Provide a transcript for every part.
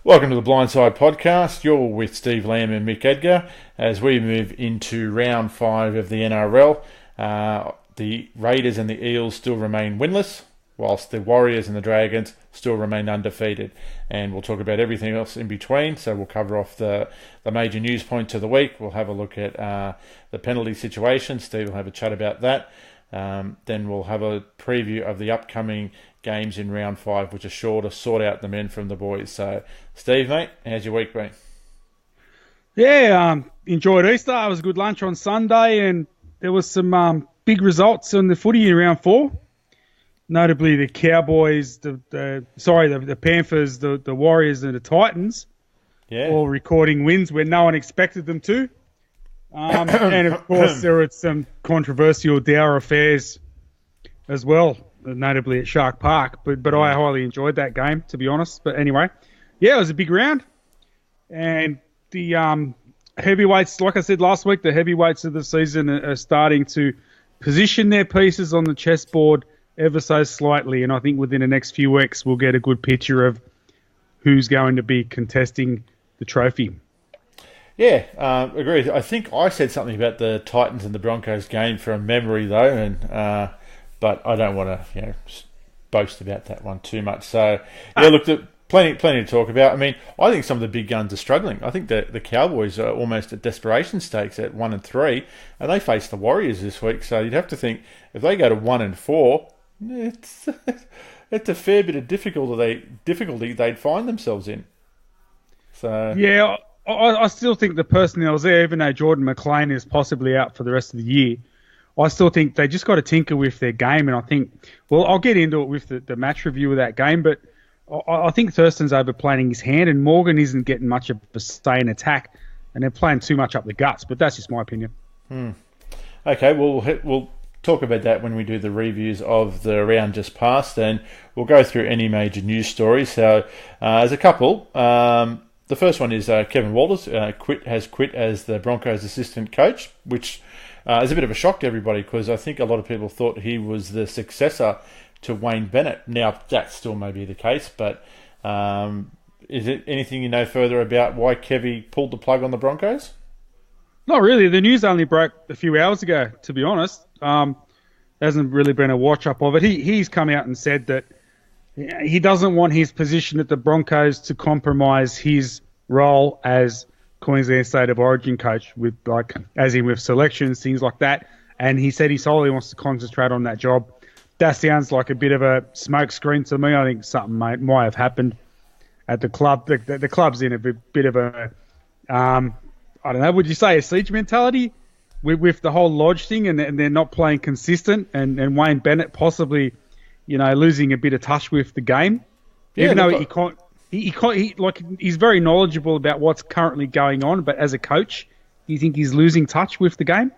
Welcome to the Blindside podcast. You're with Steve Lamb and Mick Edgar as we move into round 5 of the NRL. The Raiders and the Eels still remain winless, whilst the Warriors and the Dragons still remain undefeated. And we'll talk about everything else in between. So we'll cover off the major news points of the week. We'll have a look at the penalty situation. Steve will have a chat about that. Then we'll have a preview of the upcoming games in round 5, which are sure to sort out the men from the boys. So, Steve, mate, how's your week been? Yeah, enjoyed Easter. It was a good lunch on Sunday, and there was some big results in the footy in round 4. Notably, the Cowboys, the Panthers, the Warriors, and the Titans, all recording wins where no one expected them to. And of course, there were some controversial dour affairs as well, notably at Shark Park. But I highly enjoyed that game, to be honest. But anyway, yeah, it was a big round. And the heavyweights, like I said last week, the heavyweights of the season are starting to position their pieces on the chessboard ever so slightly. And I think within the next few weeks, we'll get a good picture of who's going to be contesting the trophy. Yeah, agreed. I think I said something about the Titans and the Broncos game from memory, though, and but I don't want to boast about that one too much. So, yeah, look, plenty to talk about. I mean, I think some of the big guns are struggling. I think the Cowboys are almost at desperation stakes at 1-3, and they face the Warriors this week. So you'd have to think if they go to 1-4, it's a fair bit of difficulty they'd find themselves in. So yeah. I still think the personnel's there, even though Jordan McLean is possibly out for the rest of the year. I still think they just got to tinker with their game, and I think, well, I'll get into it with the match review of that game, but I think Thurston's overplaying his hand, and Morgan isn't getting much of a say in attack, and they're playing too much up the guts, but that's just my opinion. Okay, we'll talk about that when we do the reviews of the round just past, and we'll go through any major news stories. So, as a couple... the first one is Kevin Walters has quit as the Broncos assistant coach, which is a bit of a shock to everybody because I think a lot of people thought he was the successor to Wayne Bennett. Now, that still may be the case, but is it anything you know further about why Kevy pulled the plug on the Broncos? Not really. The news only broke a few hours ago, to be honest. There hasn't really been a watch-up of it. He's come out and said that he doesn't want his position at the Broncos to compromise his role as Queensland State of Origin coach, with with selections, things like that. And he said he solely wants to concentrate on that job. That sounds like a bit of a smokescreen to me. I think something might have happened at the club. The club's in a bit of a, I don't know, would you say a siege mentality with the whole Lodge thing, and they're not playing consistent, and Wayne Bennett possibly, losing a bit of touch with the game, even though he's very knowledgeable about what's currently going on. But as a coach, do you think he's losing touch with the game?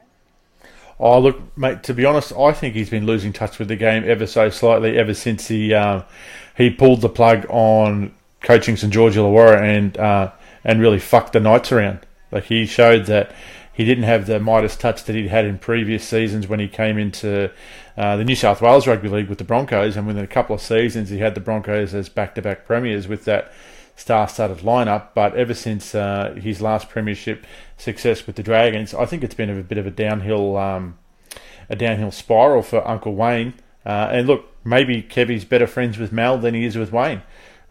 Oh, look, mate. To be honest, I think he's been losing touch with the game ever so slightly ever since he pulled the plug on coaching St George Illawarra and really fucked the Knights around. Like, he showed that he didn't have the Midas touch that he'd had in previous seasons when he came into the New South Wales Rugby League with the Broncos, and within a couple of seasons he had the Broncos as back-to-back premiers with that star-studded lineup. But ever since his last premiership success with the Dragons, I think it's been a bit of a downhill spiral for Uncle Wayne. And look, maybe Kevy's better friends with Mal than he is with Wayne.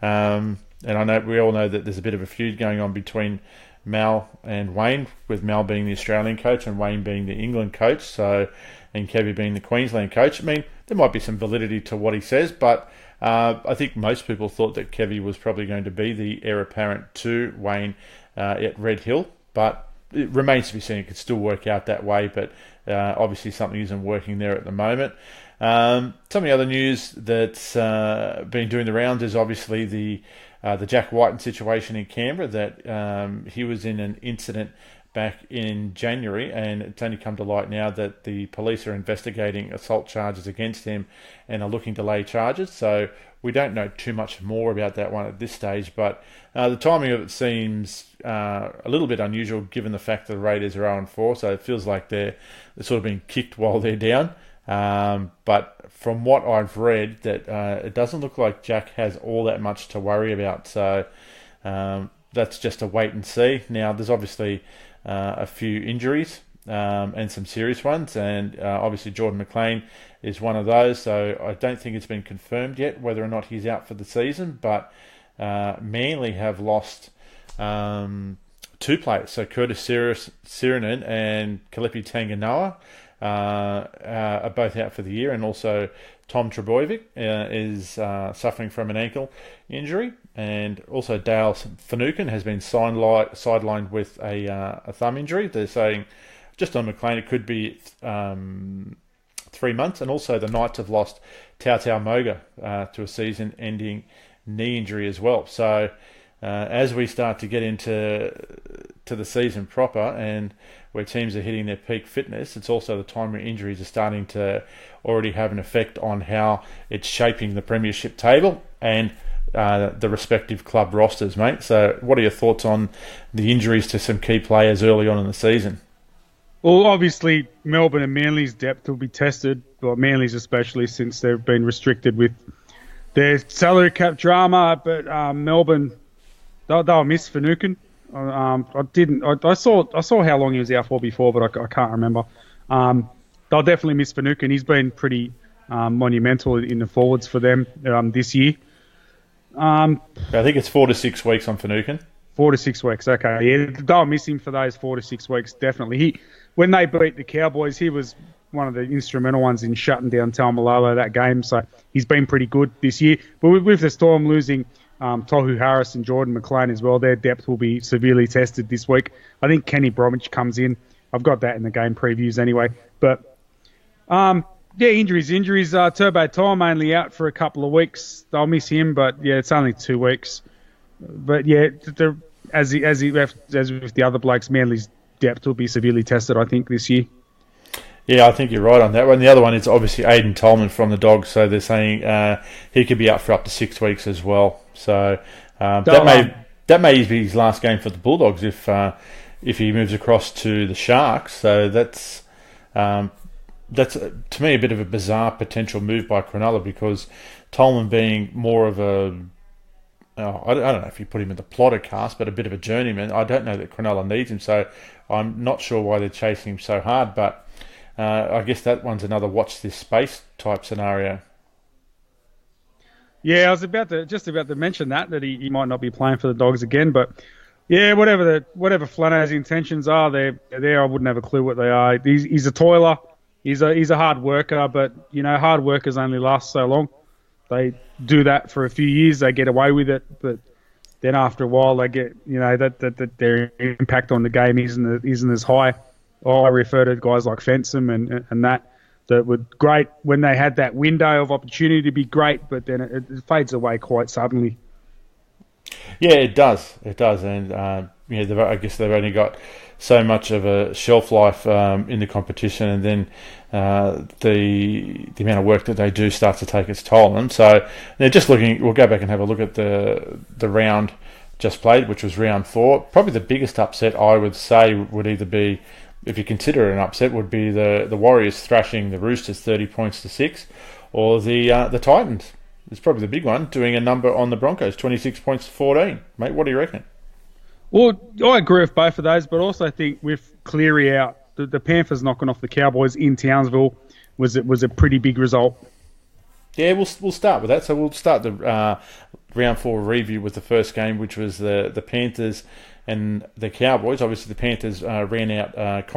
And I know we all know that there's a bit of a feud going on between Mal and Wayne, with Mal being the Australian coach and Wayne being the England coach, and Kevy being the Queensland coach. I mean, there might be some validity to what he says, but I think most people thought that Kevy was probably going to be the heir apparent to Wayne at Red Hill, but it remains to be seen. It could still work out that way, but obviously something isn't working there at the moment. Some of the other news that's been doing the rounds is obviously the Jack Whiten situation in Canberra, that he was in an incident back in January, and it's only come to light now that the police are investigating assault charges against him and are looking to lay charges. So we don't know too much more about that one at this stage, but the timing of it seems a little bit unusual given the fact that the Raiders are 0-4, so it feels like they're sort of being kicked while they're down. But from what I've read, that it doesn't look like Jack has all that much to worry about. So that's just a wait and see. Now, there's obviously a few injuries and some serious ones, and obviously Jordan McLean is one of those, so I don't think it's been confirmed yet whether or not he's out for the season, but Manly have lost two players, so Curtis Sirinen and Kalipi Tanganoa are both out for the year, and also Tom Trebojevic is suffering from an ankle injury, and also Dale Finucane has been sidelined with a thumb injury. They're saying just on McLean it could be 3 months, and also the Knights have lost Tautau Moga to a season-ending knee injury as well. So as we start to get into the season proper, and where teams are hitting their peak fitness, it's also the time where injuries are starting to already have an effect on how it's shaping the premiership table and the respective club rosters, mate. So what are your thoughts on the injuries to some key players early on in the season? Well, obviously, Melbourne and Manly's depth will be tested, but Manly's especially, since they've been restricted with their salary cap drama. But Melbourne, they'll miss Finucane. I saw how long he was out for before, but I can't remember. They'll definitely miss Finucane. He's been pretty monumental in the forwards for them this year. I think it's 4 to 6 weeks on Finucane. 4 to 6 weeks, okay. Yeah, they'll miss him for those 4 to 6 weeks, definitely. When they beat the Cowboys, he was one of the instrumental ones in shutting down Taumalolo that game, so he's been pretty good this year. But with the Storm losing Tohu Harris and Jordan McLean as well, their depth will be severely tested this week. I think Kenny Bromwich comes in. I've got that in the game previews anyway. But, injuries. Turbo Tom only out for a couple of weeks. They'll miss him, but, yeah, it's only 2 weeks. But, yeah, as with the other blokes, Manly's depth will be severely tested, I think, this year. Yeah, I think you're right on that one. The other one is obviously Aidan Tolman from the Dogs, so they're saying he could be out for up to 6 weeks as well. So that may be his last game for the Bulldogs if he moves across to the Sharks. So that's to me a bit of a bizarre potential move by Cronulla, because Tolman being more of a I don't know if you put him in the plotter cast, but a bit of a journeyman. I don't know that Cronulla needs him, so I'm not sure why they're chasing him so hard, but I guess that one's another watch this space type scenario. Yeah, I was about to mention that he might not be playing for the Dogs again, but yeah, whatever Flano's intentions are, they're there. I wouldn't have a clue what they are. He's a toiler. He's a hard worker, but hard workers only last so long. They do that for a few years, they get away with it, but then after a while they get that their impact on the game isn't as high. I refer to guys like Fensom and that were great when they had that window of opportunity to be great, but then it fades away quite suddenly. Yeah, it does, and I guess they've only got so much of a shelf life in the competition, and then the amount of work that they do starts to take its toll on them. So they're just looking. We'll go back and have a look at the round just played, which was round 4. Probably the biggest upset I would say would either be, if you consider it an upset, would be the Warriors thrashing the Roosters 30 points to 6, or the Titans. It's probably the big one, doing a number on the Broncos, 26 points to 14. Mate, what do you reckon? Well, I agree with both of those, but also I think with Cleary out, the Panthers knocking off the Cowboys in Townsville was a pretty big result. Yeah, we'll start with that. So we'll start the round 4 review with the first game, which was the Panthers and the Cowboys. Obviously, the Panthers ran out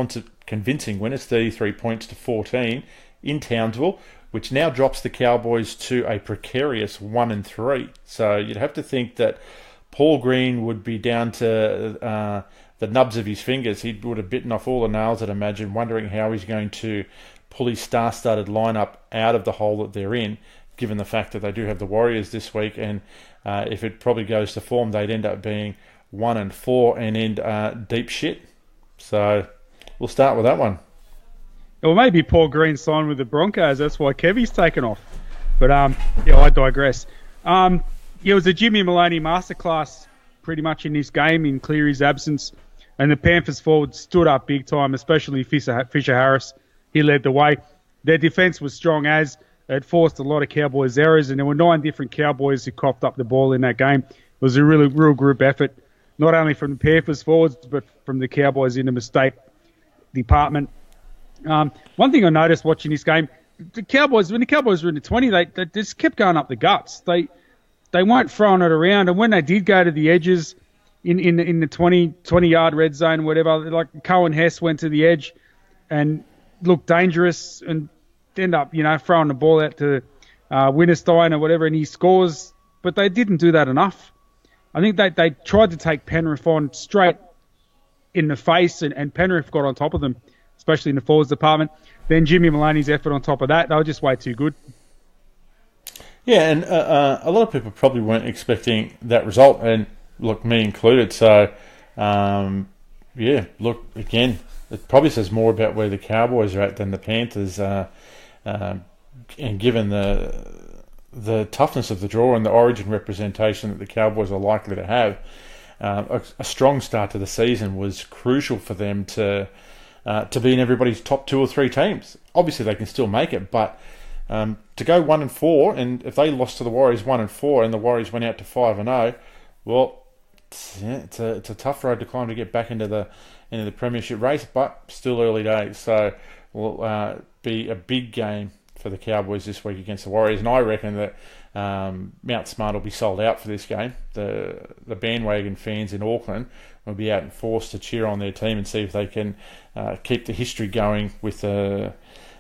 convincing winners, 33 points to 14 in Townsville, which now drops the Cowboys to a precarious 1-3. So you'd have to think that Paul Green would be down to the nubs of his fingers. He would have bitten off all the nails, I'd imagine, wondering how he's going to pull his star-studded lineup out of the hole that they're in, given the fact that they do have the Warriors this week, and if it probably goes to form, they'd end up being 1-4 and end deep shit. So we'll start with that one. Well, maybe Paul Green signed with the Broncos. That's why Kevy's taken off. But I digress. It was a Jimmy Maloney masterclass pretty much in this game in Cleary's absence, and the Panthers forwards stood up big time, especially Fisher Harris. He led the way. Their defence was strong as it forced a lot of Cowboys errors, and there were 9 different Cowboys who coughed up the ball in that game. was a really real group effort, not only from the Panthers forwards, but from the Cowboys in the mistake department. One thing I noticed watching this game, when the Cowboys were in the 20, they just kept going up the guts. They weren't throwing it around, and when they did go to the edges in the 20-yard red zone, whatever, like Cohen Hess went to the edge and looked dangerous and end up, throwing the ball out to Winterstein or whatever, and he scores. But they didn't do that enough. I think they tried to take Penrith on straight in the face, and Penrith got on top of them, especially in the forwards department. Then Jimmy Maloney's effort on top of that, they were just way too good. Yeah, and a lot of people probably weren't expecting that result, and look, me included. So, look, again, it probably says more about where the Cowboys are at than the Panthers, and given the toughness of the draw and the origin representation that the Cowboys are likely to have, a strong start to the season was crucial for them to be in everybody's top 2 or 3 teams. Obviously, they can still make it, but to go 1-4, and if they lost to the Warriors 1-4, and the Warriors went out to 5-0, well, it's a tough road to climb to get back into the premiership race, but still early days. So, will be a big game for the Cowboys this week against the Warriors, and I reckon that Mount Smart will be sold out for this game. The bandwagon fans in Auckland will be out in force to cheer on their team and see if they can keep the history going with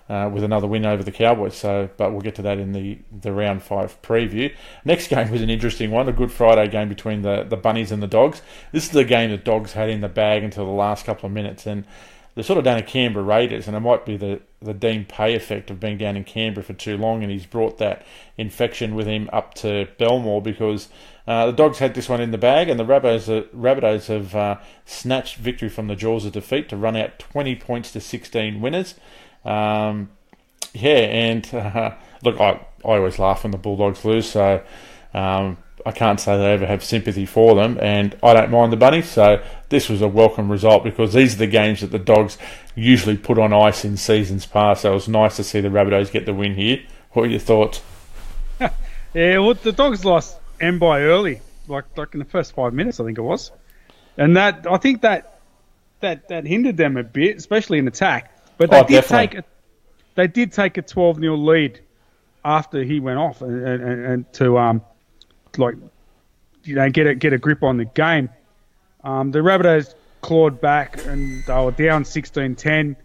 another win over the Cowboys. So, but we'll get to that in the round 5 preview. Next game was an interesting one, a Good Friday game between the Bunnies and the Dogs. This is the game the Dogs had in the bag until the last couple of minutes, and they're sort of down at Canberra Raiders, and it might be the Dean Pay effect of being down in Canberra for too long, and he's brought that infection with him up to Belmore, because the Dogs had this one in the bag, and the Rabbitohs have snatched victory from the jaws of defeat to run out 20 points to 16 winners. Look, I always laugh when the Bulldogs lose, so I can't say that I ever have sympathy for them, and I don't mind the Bunnies, so this was a welcome result, because these are the games that the Dogs usually put on ice in seasons past, so it was nice to see the Rabbitohs get the win here. What are your thoughts? Yeah, well, the Dogs lost by early, like in the first 5 minutes, I think it was, and I think that hindered them a bit, especially in attack. But they did take a 12-0 lead after he went off, and to get a grip on the game. The Rabbitohs clawed back, and they were down 16-10.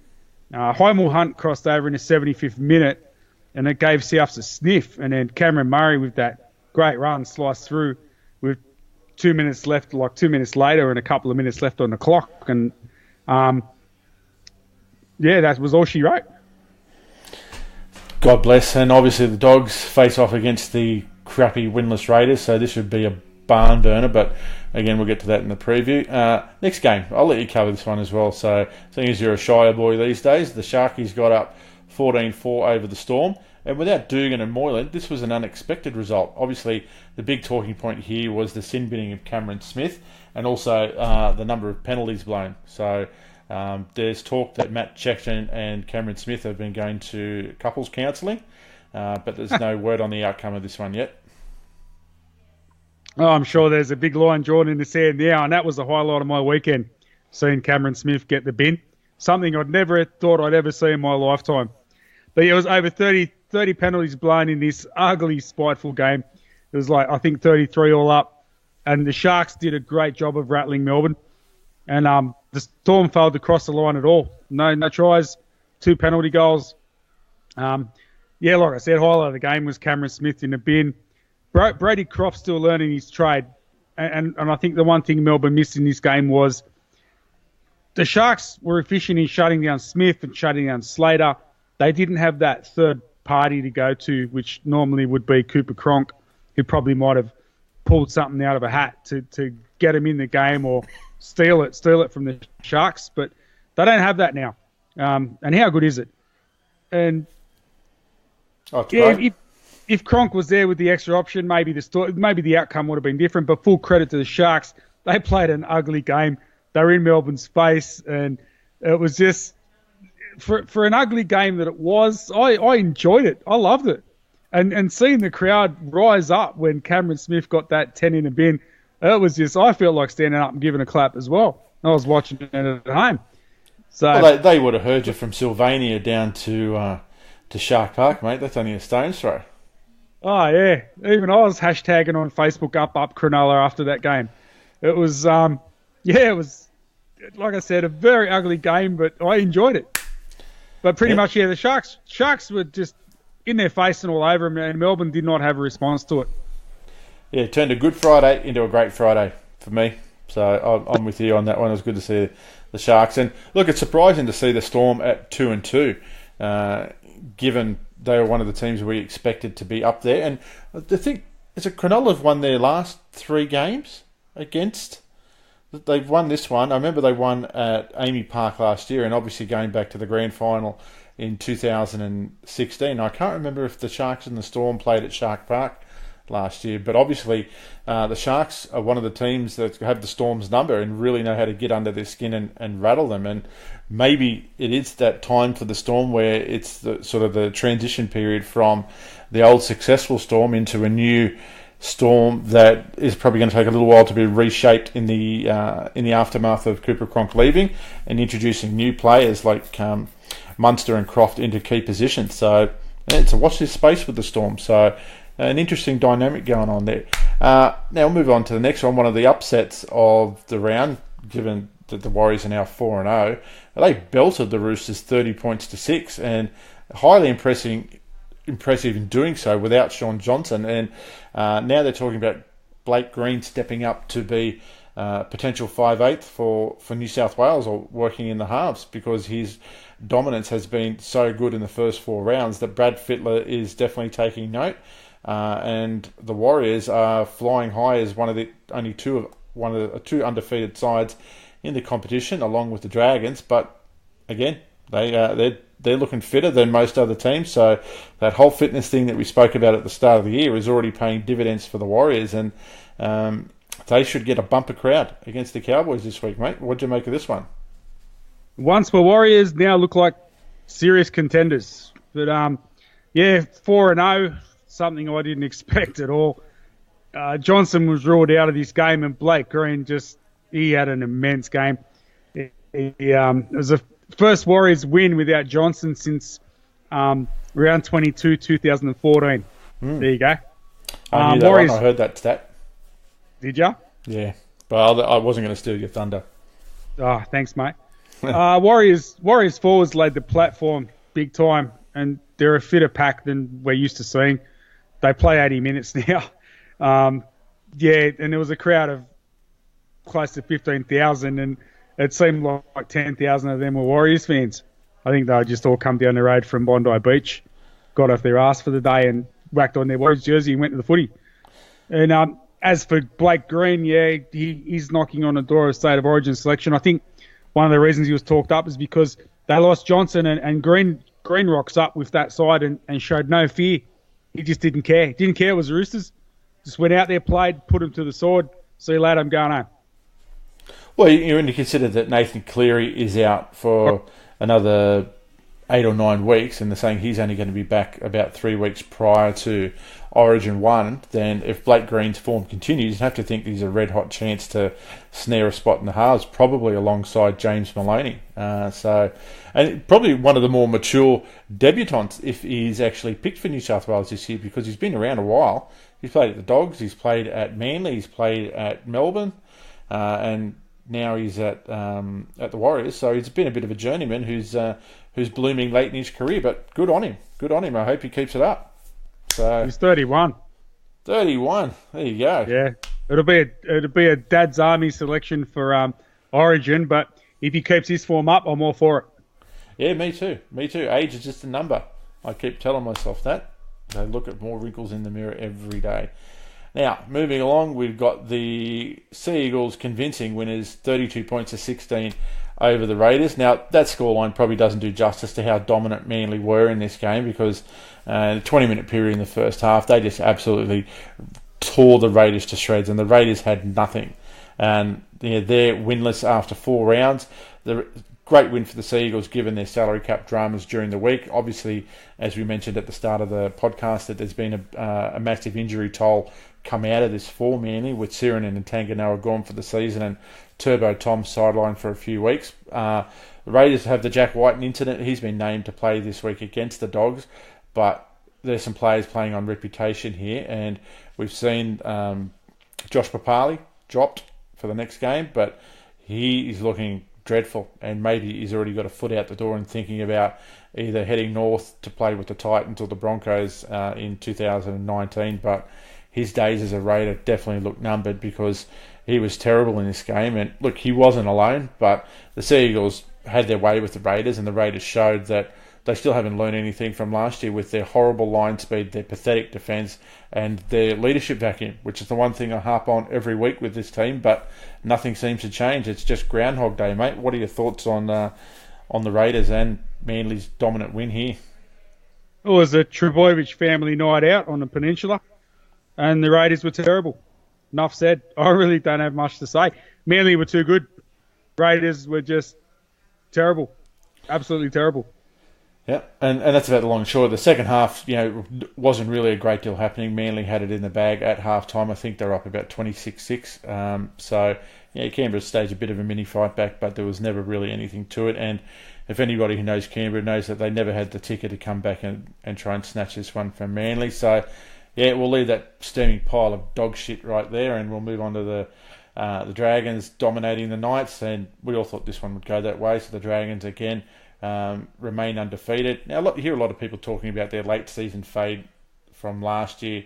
Hymel Hunt crossed over in the 75th minute, and it gave Souths a sniff. And then Cameron Murray with that great run sliced through with 2 minutes left, like 2 minutes later, and a couple of minutes left on the clock. And that was all she wrote. God bless. And obviously the Dogs face off against the crappy winless Raiders, so this should be a barn burner, but again, we'll get to that in the preview. Next game, I'll let you cover this one as well. So, seeing as you're a Shire boy these days, the Sharkies got up 14-4 over the Storm, and without Dugan and Moylan, this was an unexpected result. The big talking point here was the sin binning of Cameron Smith, and also the number of penalties blown. So, there's talk that Matt Checkton and Cameron Smith have been going to couples counselling, but there's no word on the outcome of this one yet. Oh, I'm sure there's a big line drawn in the sand now, and that was the highlight of my weekend, seeing Cameron Smith get the bin. Something I'd never thought I'd ever see in my lifetime. But it was over 30 penalties blown in this ugly, spiteful game. It was I think 33 all up, and the Sharks did a great job of rattling Melbourne. And the Storm failed to cross the line at all. No tries, 2 penalty goals. Like I said, highlight of the game was Cameron Smith in the bin. Brady Croft's still learning his trade. And I think the one thing Melbourne missed in this game was the Sharks were efficient in shutting down Smith and shutting down Slater. They didn't have that third party to go to, which normally would be Cooper Cronk, who probably might have pulled something out of a hat to get him in the game or steal it from the Sharks. But they don't have that now. And how good is it? And if Cronk was there with the extra option, maybe the outcome would have been different. But full credit to the Sharks, they played an ugly game. They were in Melbourne's face, and it was just for an ugly game that it was. I enjoyed it. I loved it, and seeing the crowd rise up when Cameron Smith got that 10 in the bin It was just, I felt like standing up and giving a clap as well. I was watching it at home. So Well, they would have heard you from Sylvania down to Shark Park, mate. That's only a stone's throw. oh yeah, even I was hashtagging on Facebook up Cronulla after that game. It was it was like I said, a very ugly game, but I enjoyed it. But pretty much, the Sharks were just in their face and all over them, and Melbourne did not have a response to it. Yeah, it turned a good Friday into a great Friday for me. So I'm with you on that one. It was good to see the Sharks. And look, it's surprising to see the Storm at 2-2, given they were one of the teams we expected to be up there. And the thing is that Cronulla have won their last 3 games against. They've won this one. I remember they won at Amy Park last year, and obviously going back to the grand final in 2016. I can't remember if the Sharks and the Storm played at Shark Park last year, but obviously the Sharks are one of the teams that have the Storm's number and really know how to get under their skin and rattle them. And maybe it is that time for the Storm where it's the sort of the transition period from the old successful Storm into a new Storm that is probably going to take a little while to be reshaped in the aftermath of Cooper Cronk leaving and introducing new players like Munster and Croft into key positions. So it's a watch this space with the Storm. So an interesting dynamic going on there. Now we'll move on to the next one. One of the upsets of the round, given that the Warriors are now 4-0, they belted the Roosters 30 points to 6, and highly impressive in doing so without Sean Johnson. And now they're talking about Blake Green stepping up to be potential 5/8 for New South Wales, or working in the halves, because his dominance has been so good in the first 4 rounds that Brad Fittler is definitely taking note. And the Warriors are flying high as one of the two undefeated sides in the competition, along with the Dragons. But again, they're looking fitter than most other teams. So that whole fitness thing that we spoke about at the start of the year is already paying dividends for the Warriors, and they should get a bumper crowd against the Cowboys this week, mate. What do you make of this one? Once were Warriors, now look like serious contenders. But 4-0. Something I didn't expect at all. Johnson was ruled out of this game, and Blake Green he had an immense game. It was the first Warriors win without Johnson since round 22, 2014. There you go. I knew that Warriors, one. I heard that stat. Did you? Yeah, but I wasn't going to steal your thunder. Oh, thanks, mate. Warriors forwards laid the platform big time, and they're a fitter pack than we're used to seeing. They play 80 minutes now. And there was a crowd of close to 15,000, and it seemed like 10,000 of them were Warriors fans. I think they just all come down the road from Bondi Beach, got off their ass for the day and whacked on their Warriors jersey and went to the footy. And as for Blake Green, he's knocking on the door of State of Origin selection. I think one of the reasons he was talked up is because they lost Johnson, and Green rocks up with that side and showed no fear. He just didn't care. He didn't care it was the Roosters. Just went out there, played, put him to the sword. See you later, I'm going home. Well, when you consider that Nathan Cleary is out for another 8 or 9 weeks, and they're saying he's only going to be back about 3 weeks prior to Origin 1, then if Blake Green's form continues, you have to think he's a red-hot chance to snare a spot in the halves, probably alongside James Maloney. And probably one of the more mature debutants if he's actually picked for New South Wales this year, because he's been around a while. He's played at the Dogs, he's played at Manly, he's played at Melbourne, and now he's at the Warriors. So he's been a bit of a journeyman who's blooming late in his career. But good on him. Good on him. I hope he keeps it up. So he's 31. 31. There you go. Yeah, it'll be a Dad's Army selection for Origin. But if he keeps his form up, I'm all for it. Yeah, me too. Me too. Age is just a number. I keep telling myself that. I look at more wrinkles in the mirror every day. Now, moving along, we've got the Sea Eagles convincing winners, 32 points to 16 over the Raiders. Now, that scoreline probably doesn't do justice to how dominant Manly were in this game, because the 20-minute period in the first half, they just absolutely tore the Raiders to shreds, and the Raiders had nothing. And they're winless after 4 rounds. The great win for the Sea Eagles, given their salary cap dramas during the week. Obviously, as we mentioned at the start of the podcast, that there's been a massive injury toll come out of this for Manly with Siren and Tanganoa gone for the season and Turbo Tom sidelined for a few weeks. The Raiders have the Jack Whiten incident. He's been named to play this week against the Dogs, but there's some players playing on reputation here, and we've seen Josh Papali dropped for the next game, but he is looking dreadful, and maybe he's already got a foot out the door and thinking about either heading north to play with the Titans or the Broncos in 2019, but his days as a Raider definitely look numbered because he was terrible in this game. And look, he wasn't alone, but the Sea Eagles had their way with the Raiders, and the Raiders showed that they still haven't learned anything from last year with their horrible line speed, their pathetic defence, and their leadership vacuum, which is the one thing I harp on every week with this team, but nothing seems to change. It's just Groundhog Day, mate. What are your thoughts on the Raiders and Manly's dominant win here? It was a Trebojevic family night out on the peninsula, and the Raiders were terrible. Enough said. I really don't have much to say. Manly were too good. Raiders were just terrible. Absolutely terrible. Yeah, and that's about the long and short. The second half, wasn't really a great deal happening. Manly had it in the bag at half-time. I think they're up about 26-6. So, Canberra staged a bit of a mini fight back, but there was never really anything to it. And if anybody who knows Canberra knows that they never had the ticker to come back and try and snatch this one from Manly. So, we'll leave that steaming pile of dog shit right there, and we'll move on to the Dragons dominating the Knights. And we all thought this one would go that way. So the Dragons, again, remain undefeated. Now, you hear a lot of people talking about their late season fade from last year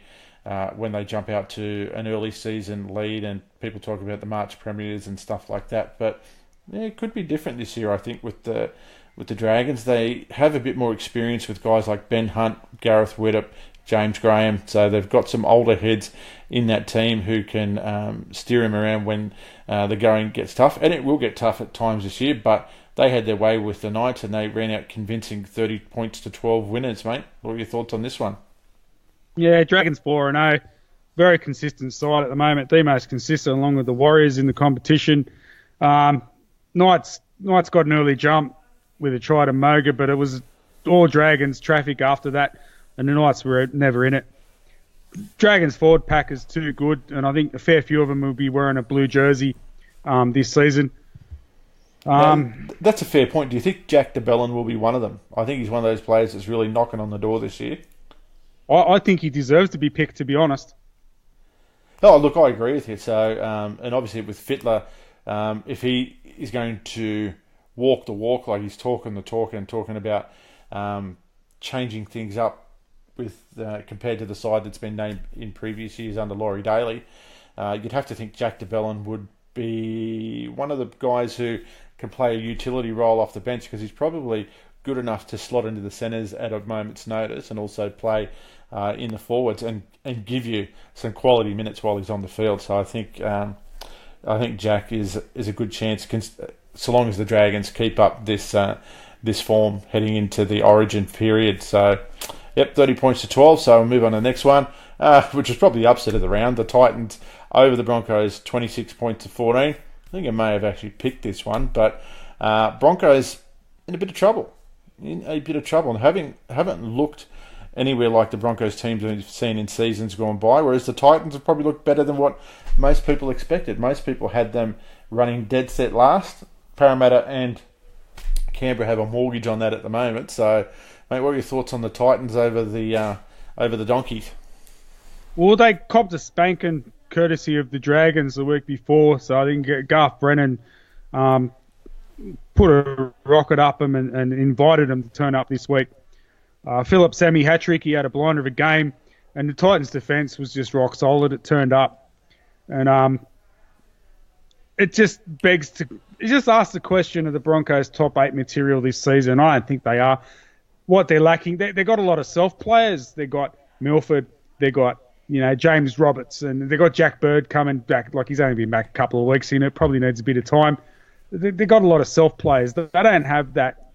when they jump out to an early season lead, and people talk about the March premiers and stuff like that. But it could be different this year, I think, with the Dragons. They have a bit more experience with guys like Ben Hunt, Gareth Widdop, James Graham. So they've got some older heads in that team who can steer him around when the going gets tough. And it will get tough at times this year, but they had their way with the Knights and they ran out convincing 30 points to 12 winners, mate. What are your thoughts on this one? Yeah, Dragons 4-0. Very consistent side at the moment. The most consistent along with the Warriors in the competition. Knights got an early jump with a try to Moga, but it was all Dragons traffic after that, and the Knights were never in it. Dragons forward pack is too good, and I think a fair few of them will be wearing a blue jersey this season. That's a fair point. Do you think Jack DeBellin will be one of them? I think he's one of those players that's really knocking on the door this year. I think he deserves to be picked, to be honest. Oh, look, I agree with you. So, and obviously with Fittler, if he is going to walk the walk like he's talking the talk and talking about changing things up with compared to the side that's been named in previous years under Laurie Daly, you'd have to think Jack DeBellin would be one of the guys who can play a utility role off the bench because he's probably good enough to slot into the centres at a moment's notice and also play in the forwards and give you some quality minutes while he's on the field. So I think Jack is a good chance so long as the Dragons keep up this form heading into the Origin period. So, 30 points to 12. So we'll move on to the next one, which is probably the upset of the round. The Titans over the Broncos, 26 points to 14. I think I may have actually picked this one, but Broncos in a bit of trouble. And haven't looked anywhere like the Broncos teams we've seen in seasons gone by, whereas the Titans have probably looked better than what most people expected. Most people had them running dead set last. Parramatta and Canberra have a mortgage on that at the moment. So, mate, what are your thoughts on the Titans over the Donkeys? Well, they copped a spanking courtesy of the Dragons the week before, so I think Garth Brennan put a rocket up them and invited them to turn up this week. Philip Sammy hat-trick, he had a blinder of a game, and the Titans' defence was just rock solid. It turned up. And it just asks the question of the Broncos' top 8 material this season. I don't think they are. What they're lacking, they got a lot of self-players. They got Milford, they got James Roberts, and they got Jack Bird coming back. Like, he's only been back a couple of weeks, it probably needs a bit of time. They got a lot of self-players. They don't have that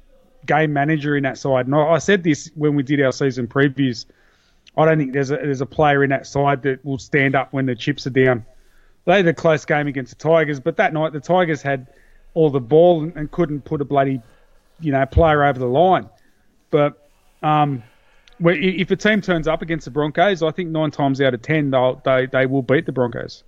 game manager in that side. And I said this when we did our season previews. I don't think there's a player in that side that will stand up when the chips are down. They had a close game against the Tigers, but that night the Tigers had all the ball and couldn't put a bloody, player over the line. But if a team turns up against the Broncos, I think 9 times out of 10 they will beat the Broncos.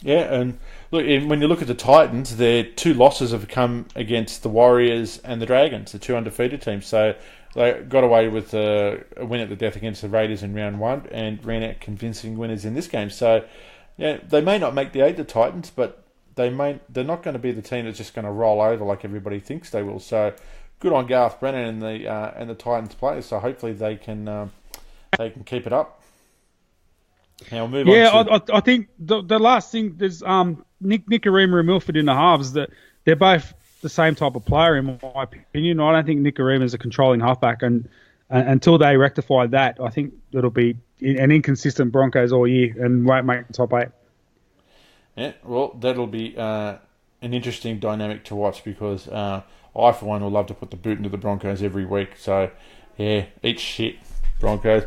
Yeah, and look, when you look at the Titans, their 2 losses have come against the Warriors and the Dragons, the 2 undefeated teams. So they got away with a win at the death against the Raiders in round 1 and ran out convincing winners in this game. So yeah, they may not make the 8, the Titans, but they're not going to be the team that's just going to roll over like everybody thinks they will. So good on Garth Brennan and the Titans players. So hopefully they can keep it up. Now we'll move on. I think the last thing there's Nikorima and Milford in the halves, that they're both the same type of player in my opinion. I don't think Nikorima is a controlling halfback, and until they rectify that, I think it'll be an inconsistent Broncos all year and won't make the top 8. Yeah, well, that'll be an interesting dynamic to watch because I, for one, will love to put the boot into the Broncos every week. So, yeah, eat shit, Broncos.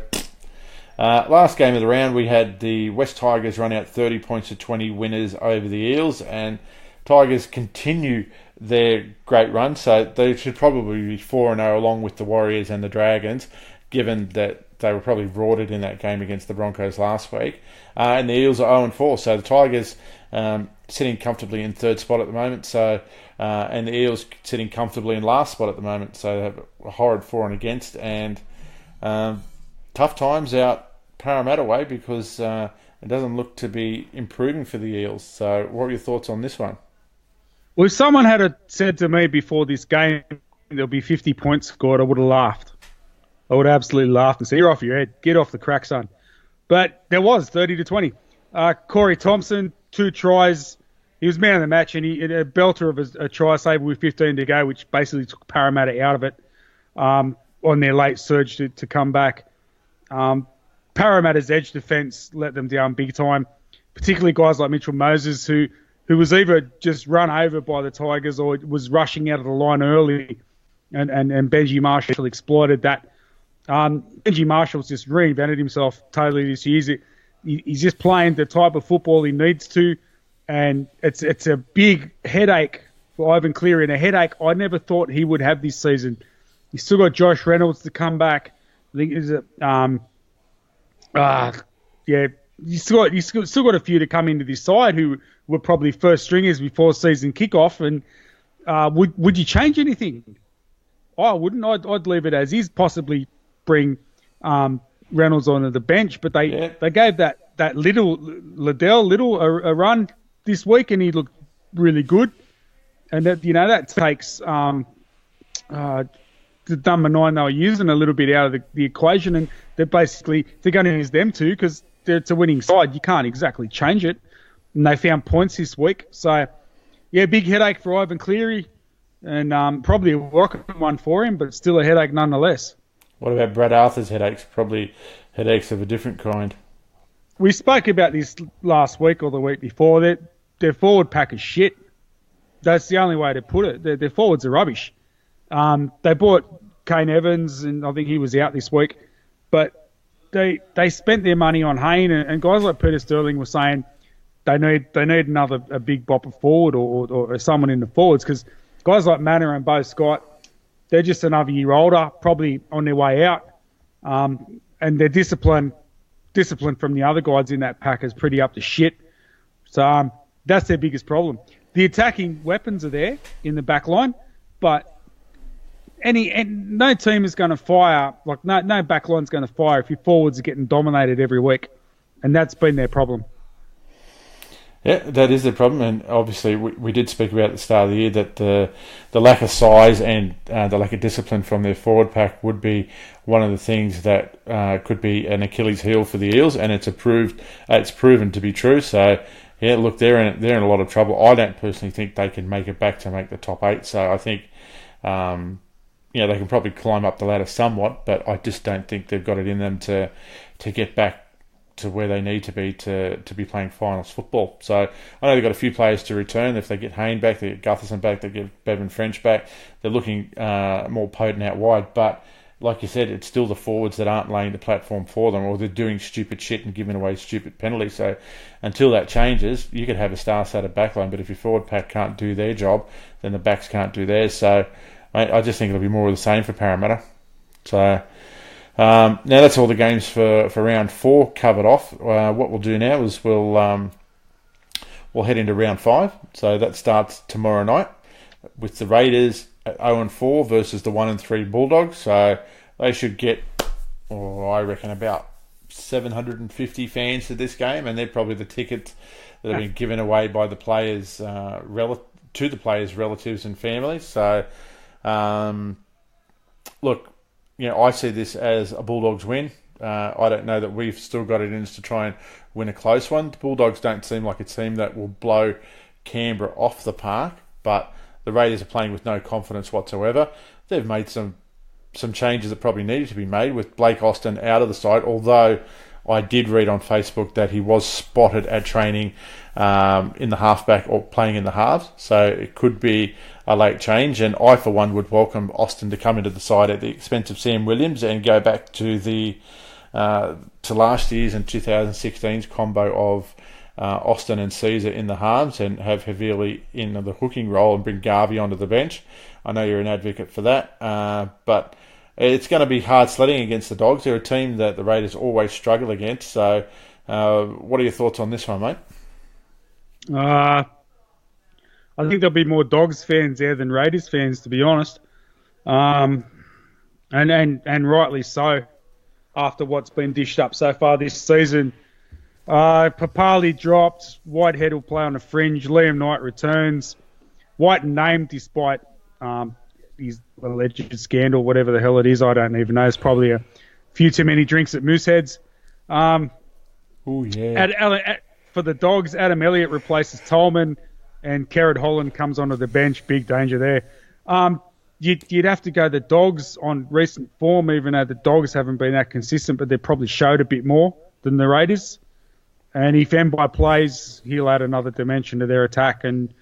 Last game of the round, we had the West Tigers run out 30 points to 20 winners over the Eels, and Tigers continue their great run, so they should probably be 4-0 along with the Warriors and the Dragons, given that they were probably rorted in that game against the Broncos last week. And the Eels are 0-4, so the Tigers sitting comfortably in 3rd spot at the moment, so and the Eels sitting comfortably in last spot at the moment, so they have a horrid for and against, and tough times out Parramatta way because it doesn't look to be improving for the Eels. So what are your thoughts on this one? Well, if someone had said to me before this game there'll be 50 points scored, I would have laughed. I would have absolutely laughed and said, you're off your head. Get off the crack, son. But there was 30-20. Corey Thompson, 2 tries. He was man of the match, and he a belter of a try saver with 15 to go, which basically took Parramatta out of it on their late surge to come back. Parramatta's edge defence let them down big time, particularly guys like Mitchell Moses, who was either just run over by the Tigers or was rushing out of the line early, and Benji Marshall exploited that. Benji Marshall's just reinvented himself totally this year. He's just playing the type of football he needs to, and it's a big headache for Ivan Cleary, and a headache I never thought he would have this season. He's still got Josh Reynolds to come back. I think is you still got a few to come into this side who were probably first stringers before season kickoff. And would you change anything? I wouldn't. I'd leave it as is. Possibly bring Reynolds onto the bench, but they gave that Liddell a run this week, and he looked really good. And that takes the number 9 they were using a little bit out of the equation, and they're going to use them too because it's a winning side. You can't exactly change it, and they found points this week. So, yeah, big headache for Ivan Cleary, and probably a welcome one for him, but still a headache nonetheless. What about Brad Arthur's headaches? Probably headaches of a different kind. We spoke about this last week or the week before. Their forward pack is shit. That's the only way to put it. Their forwards are rubbish. They bought Kane Evans, and I think he was out this week. But they spent their money on Hayne, and guys like Peter Sterling were saying they need a big bopper forward or someone in the forwards, because guys like Manor and Bo Scott, they're just another year older, probably on their way out, and their discipline from the other guys in that pack is pretty up to shit. So that's their biggest problem. The attacking weapons are there in the back line, but no team is going to fire, like no back line's going to fire if your forwards are getting dominated every week, and that's been their problem. Yeah, that is the problem, and obviously we did speak about at the start of the year that the lack of size and the lack of discipline from their forward pack would be one of the things that could be an Achilles heel for the Eels, and it's proven to be true. So yeah, look, they're in a lot of trouble. I don't personally think they can make it back to make the top 8. So I think they can probably climb up the ladder somewhat, but I just don't think they've got it in them to get back to where they need to be playing finals football. So I know they've got a few players to return. If they get Hayne back, they get Gutherson back, they get Bevan French back, they're looking more potent out wide. But like you said, it's still the forwards that aren't laying the platform for them, or they're doing stupid shit and giving away stupid penalties. So until that changes, you could have a star-studded backline, but if your forward pack can't do their job, then the backs can't do theirs. So I just think it'll be more of the same for Parramatta. So Now that's all the games for round 4 covered off. What we'll do now is we'll head into round 5. So that starts tomorrow night with the Raiders at 0-4 versus the 1-3 Bulldogs. So they should get, I reckon, about 750 fans to this game, and they're probably the tickets that have been given away by the players to the players' relatives and families. So, look, I see this as a Bulldogs win. I don't know that we've still got it in us to try and win a close one. The Bulldogs don't seem like a team that will blow Canberra off the park, but the Raiders are playing with no confidence whatsoever. They've made some changes that probably needed to be made with Blake Austin out of the side, although I did read on Facebook that he was spotted at training in the halfback or playing in the halves, so it could be a late change, and I for one would welcome Austin to come into the side at the expense of Sam Williams and go back to to last year's and 2016's combo of Austin and Caesar in the halves and have Havili in the hooking role and bring Garvey onto the bench. I know you're an advocate for that, but it's going to be hard sledding against the Dogs. They're a team that the Raiders always struggle against. So what are your thoughts on this one, mate? I think there'll be more Dogs fans there than Raiders fans, to be honest. And rightly so, after what's been dished up so far this season. Papali dropped. Whitehead will play on the fringe. Liam Knight returns. White named despite his alleged scandal, whatever the hell it is. I don't even know. It's probably a few too many drinks at Moosehead's. Oh, yeah. For the Dogs, Adam Elliott replaces Tolman and Kerrod Holland comes onto the bench. Big danger there. You'd have to go the Dogs on recent form, even though the Dogs haven't been that consistent, but they probably showed a bit more than the Raiders. And if Mbai plays, he'll add another dimension to their attack, and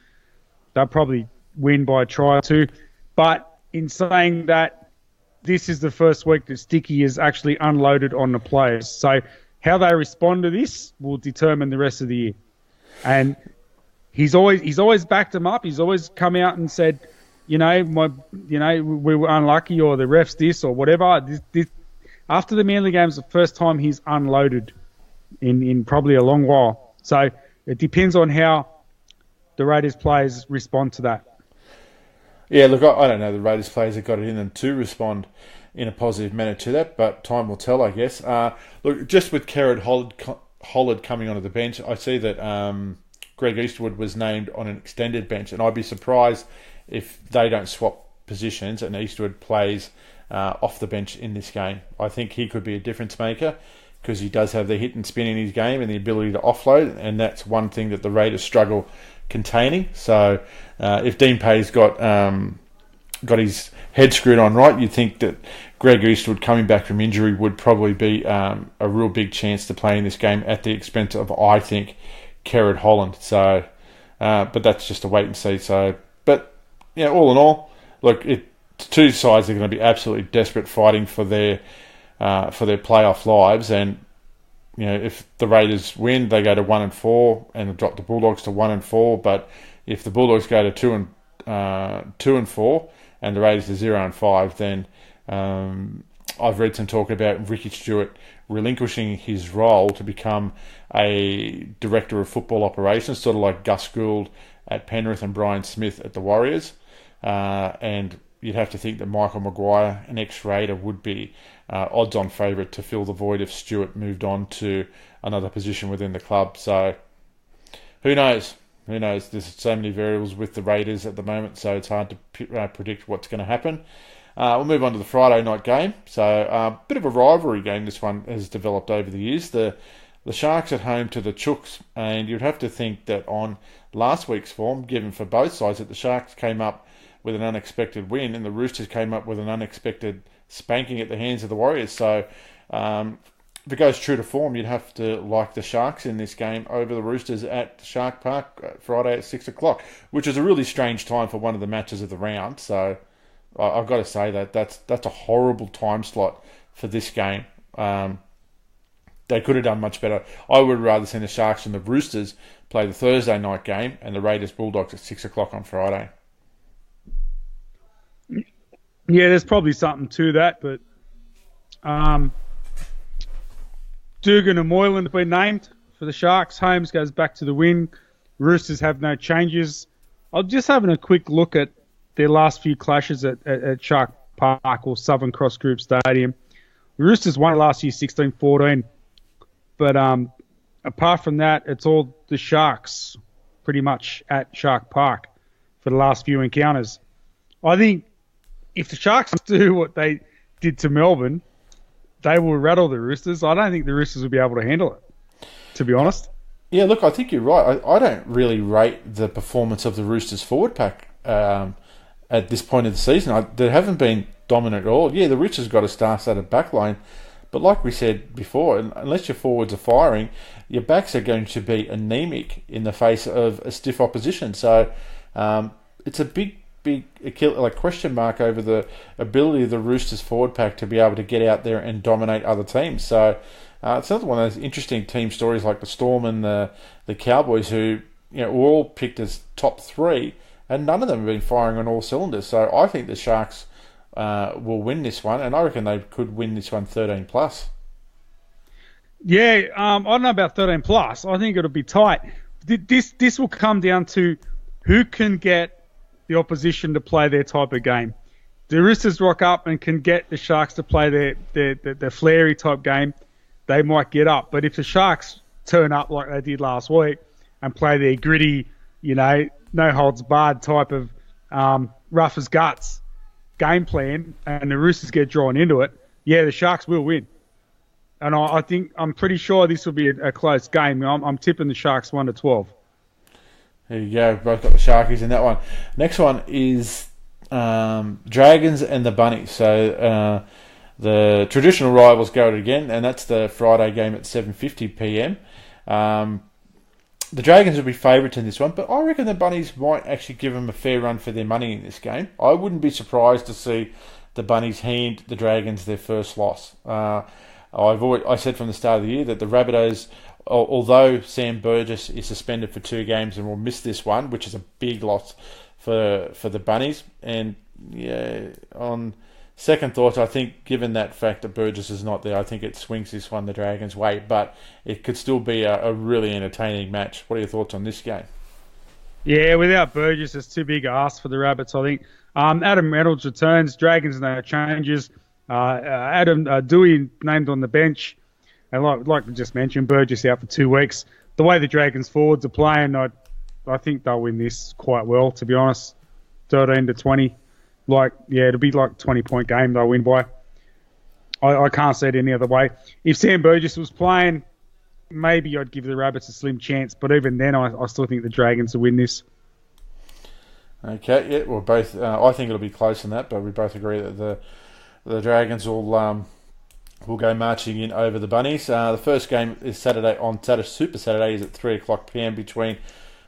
they'll probably win by a try or two. But in saying that, this is the first week that Sticky is actually unloaded on the players. So how they respond to this will determine the rest of the year. And he's always backed them up. He's always come out and said, we were unlucky, or the refs this or whatever. This, after the Manly game's the first time he's unloaded in probably a long while. So it depends on how the Raiders players respond to that. Yeah, look, I don't know. The Raiders players have got it in them to respond in a positive manner to that, but time will tell, I guess. Look, just with Kerrod Holland coming onto the bench, I see that Greg Eastwood was named on an extended bench, and I'd be surprised if they don't swap positions and Eastwood plays off the bench in this game. I think he could be a difference maker because he does have the hit and spin in his game and the ability to offload, and that's one thing that the Raiders struggle containing. So if Dean Pay's got his head screwed on right, you'd think that Greg Eastwood coming back from injury would probably be a real big chance to play in this game at the expense of, I think, Kerrod Holland. So, but that's just a wait and see. So, but all in all, look, two sides are going to be absolutely desperate fighting for their playoff lives, and if the Raiders win, they go to 1-4 and drop the Bulldogs to 1-4. But if the Bulldogs go to 2-4 and the Raiders to 0-5, then I've read some talk about Ricky Stewart relinquishing his role to become a director of football operations, sort of like Gus Gould at Penrith and Brian Smith at the Warriors. And you'd have to think that Michael Maguire, an ex-Raider, would be odds-on favourite to fill the void if Stewart moved on to another position within the club. So who knows? Who knows? There's so many variables with the Raiders at the moment, so it's hard to predict what's going to happen. We'll move on to the Friday night game. So a bit of a rivalry game this one has developed over the years. The Sharks at home to the Chooks, and you'd have to think that on last week's form, given for both sides, that the Sharks came up with an unexpected win and the Roosters came up with an unexpected spanking at the hands of the Warriors. So if it goes true to form, you'd have to like the Sharks in this game over the Roosters at Shark Park Friday at 6 o'clock, which is a really strange time for one of the matches of the round. So I've got to say that's a horrible time slot for this game. They could have done much better. I would have rather seen the Sharks and the Roosters play the Thursday night game and the Raiders Bulldogs at 6 o'clock on Friday. Yeah, there's probably something to that, but Dugan and Moylan have been named for the Sharks. Holmes goes back to the wing. Roosters have no changes. I'm just having a quick look at their last few clashes at Shark Park or Southern Cross Group Stadium. The Roosters won last year 16-14. But apart from that, it's all the Sharks pretty much at Shark Park for the last few encounters. I think if the Sharks do what they did to Melbourne, they will rattle the Roosters. I don't think the Roosters will be able to handle it, to be honest. Yeah, look, I think you're right. I don't really rate the performance of the Roosters forward pack at this point of the season. They haven't been dominant at all. Yeah, the Roosters got a star-studded back line, but like we said before, unless your forwards are firing, your backs are going to be anemic in the face of a stiff opposition. So it's a big question mark over the ability of the Roosters forward pack to be able to get out there and dominate other teams. So it's another one of those interesting team stories like the Storm and the Cowboys, who were all picked as top three, and none of them have been firing on all cylinders. So I think the Sharks will win this one, and I reckon they could win this one 13+. Yeah, I don't know about 13+. I think it'll be tight. This will come down to who can get the opposition to play their type of game. The Roosters rock up and can get the Sharks to play their flary type game, they might get up. But if the Sharks turn up like they did last week and play their gritty, no holds barred type of rough as guts game plan, and the Roosters get drawn into it, yeah, the Sharks will win. And I'm pretty sure this will be a close game. I'm tipping the Sharks 1-12. There you go. Both got the Sharkies in that one. Next one is Dragons and the Bunnies. So the traditional rivals go at it again, and that's the Friday game at 7:50 p.m. The Dragons will be favourites in this one, but I reckon the Bunnies might actually give them a fair run for their money in this game. I wouldn't be surprised to see the Bunnies hand the Dragons their first loss. I said from the start of the year that the Rabbitohs, although Sam Burgess is suspended for 2 games and will miss this one, which is a big loss for the Bunnies, and yeah, on second thoughts, I think given that fact that Burgess is not there, I think it swings this one the Dragons' way, but it could still be a really entertaining match. What are your thoughts on this game? Yeah, without Burgess, it's too big a ask for the Rabbits, I think. Adam Reynolds returns. Dragons, no changes. Adam Dewey named on the bench. And like we just mentioned, Burgess out for 2 weeks. The way the Dragons forwards are playing, I think they'll win this quite well, to be honest. 13-20. It'll be like a 20-point game they'll win by. I can't see it any other way. If Sam Burgess was playing, maybe I'd give the Rabbits a slim chance. But even then, I still think the Dragons will win this. Okay, yeah, we're both. I think it'll be close in that, but we both agree that the Dragons will go marching in over the Bunnies. The first game is Super Saturday is at 3:00 p.m. between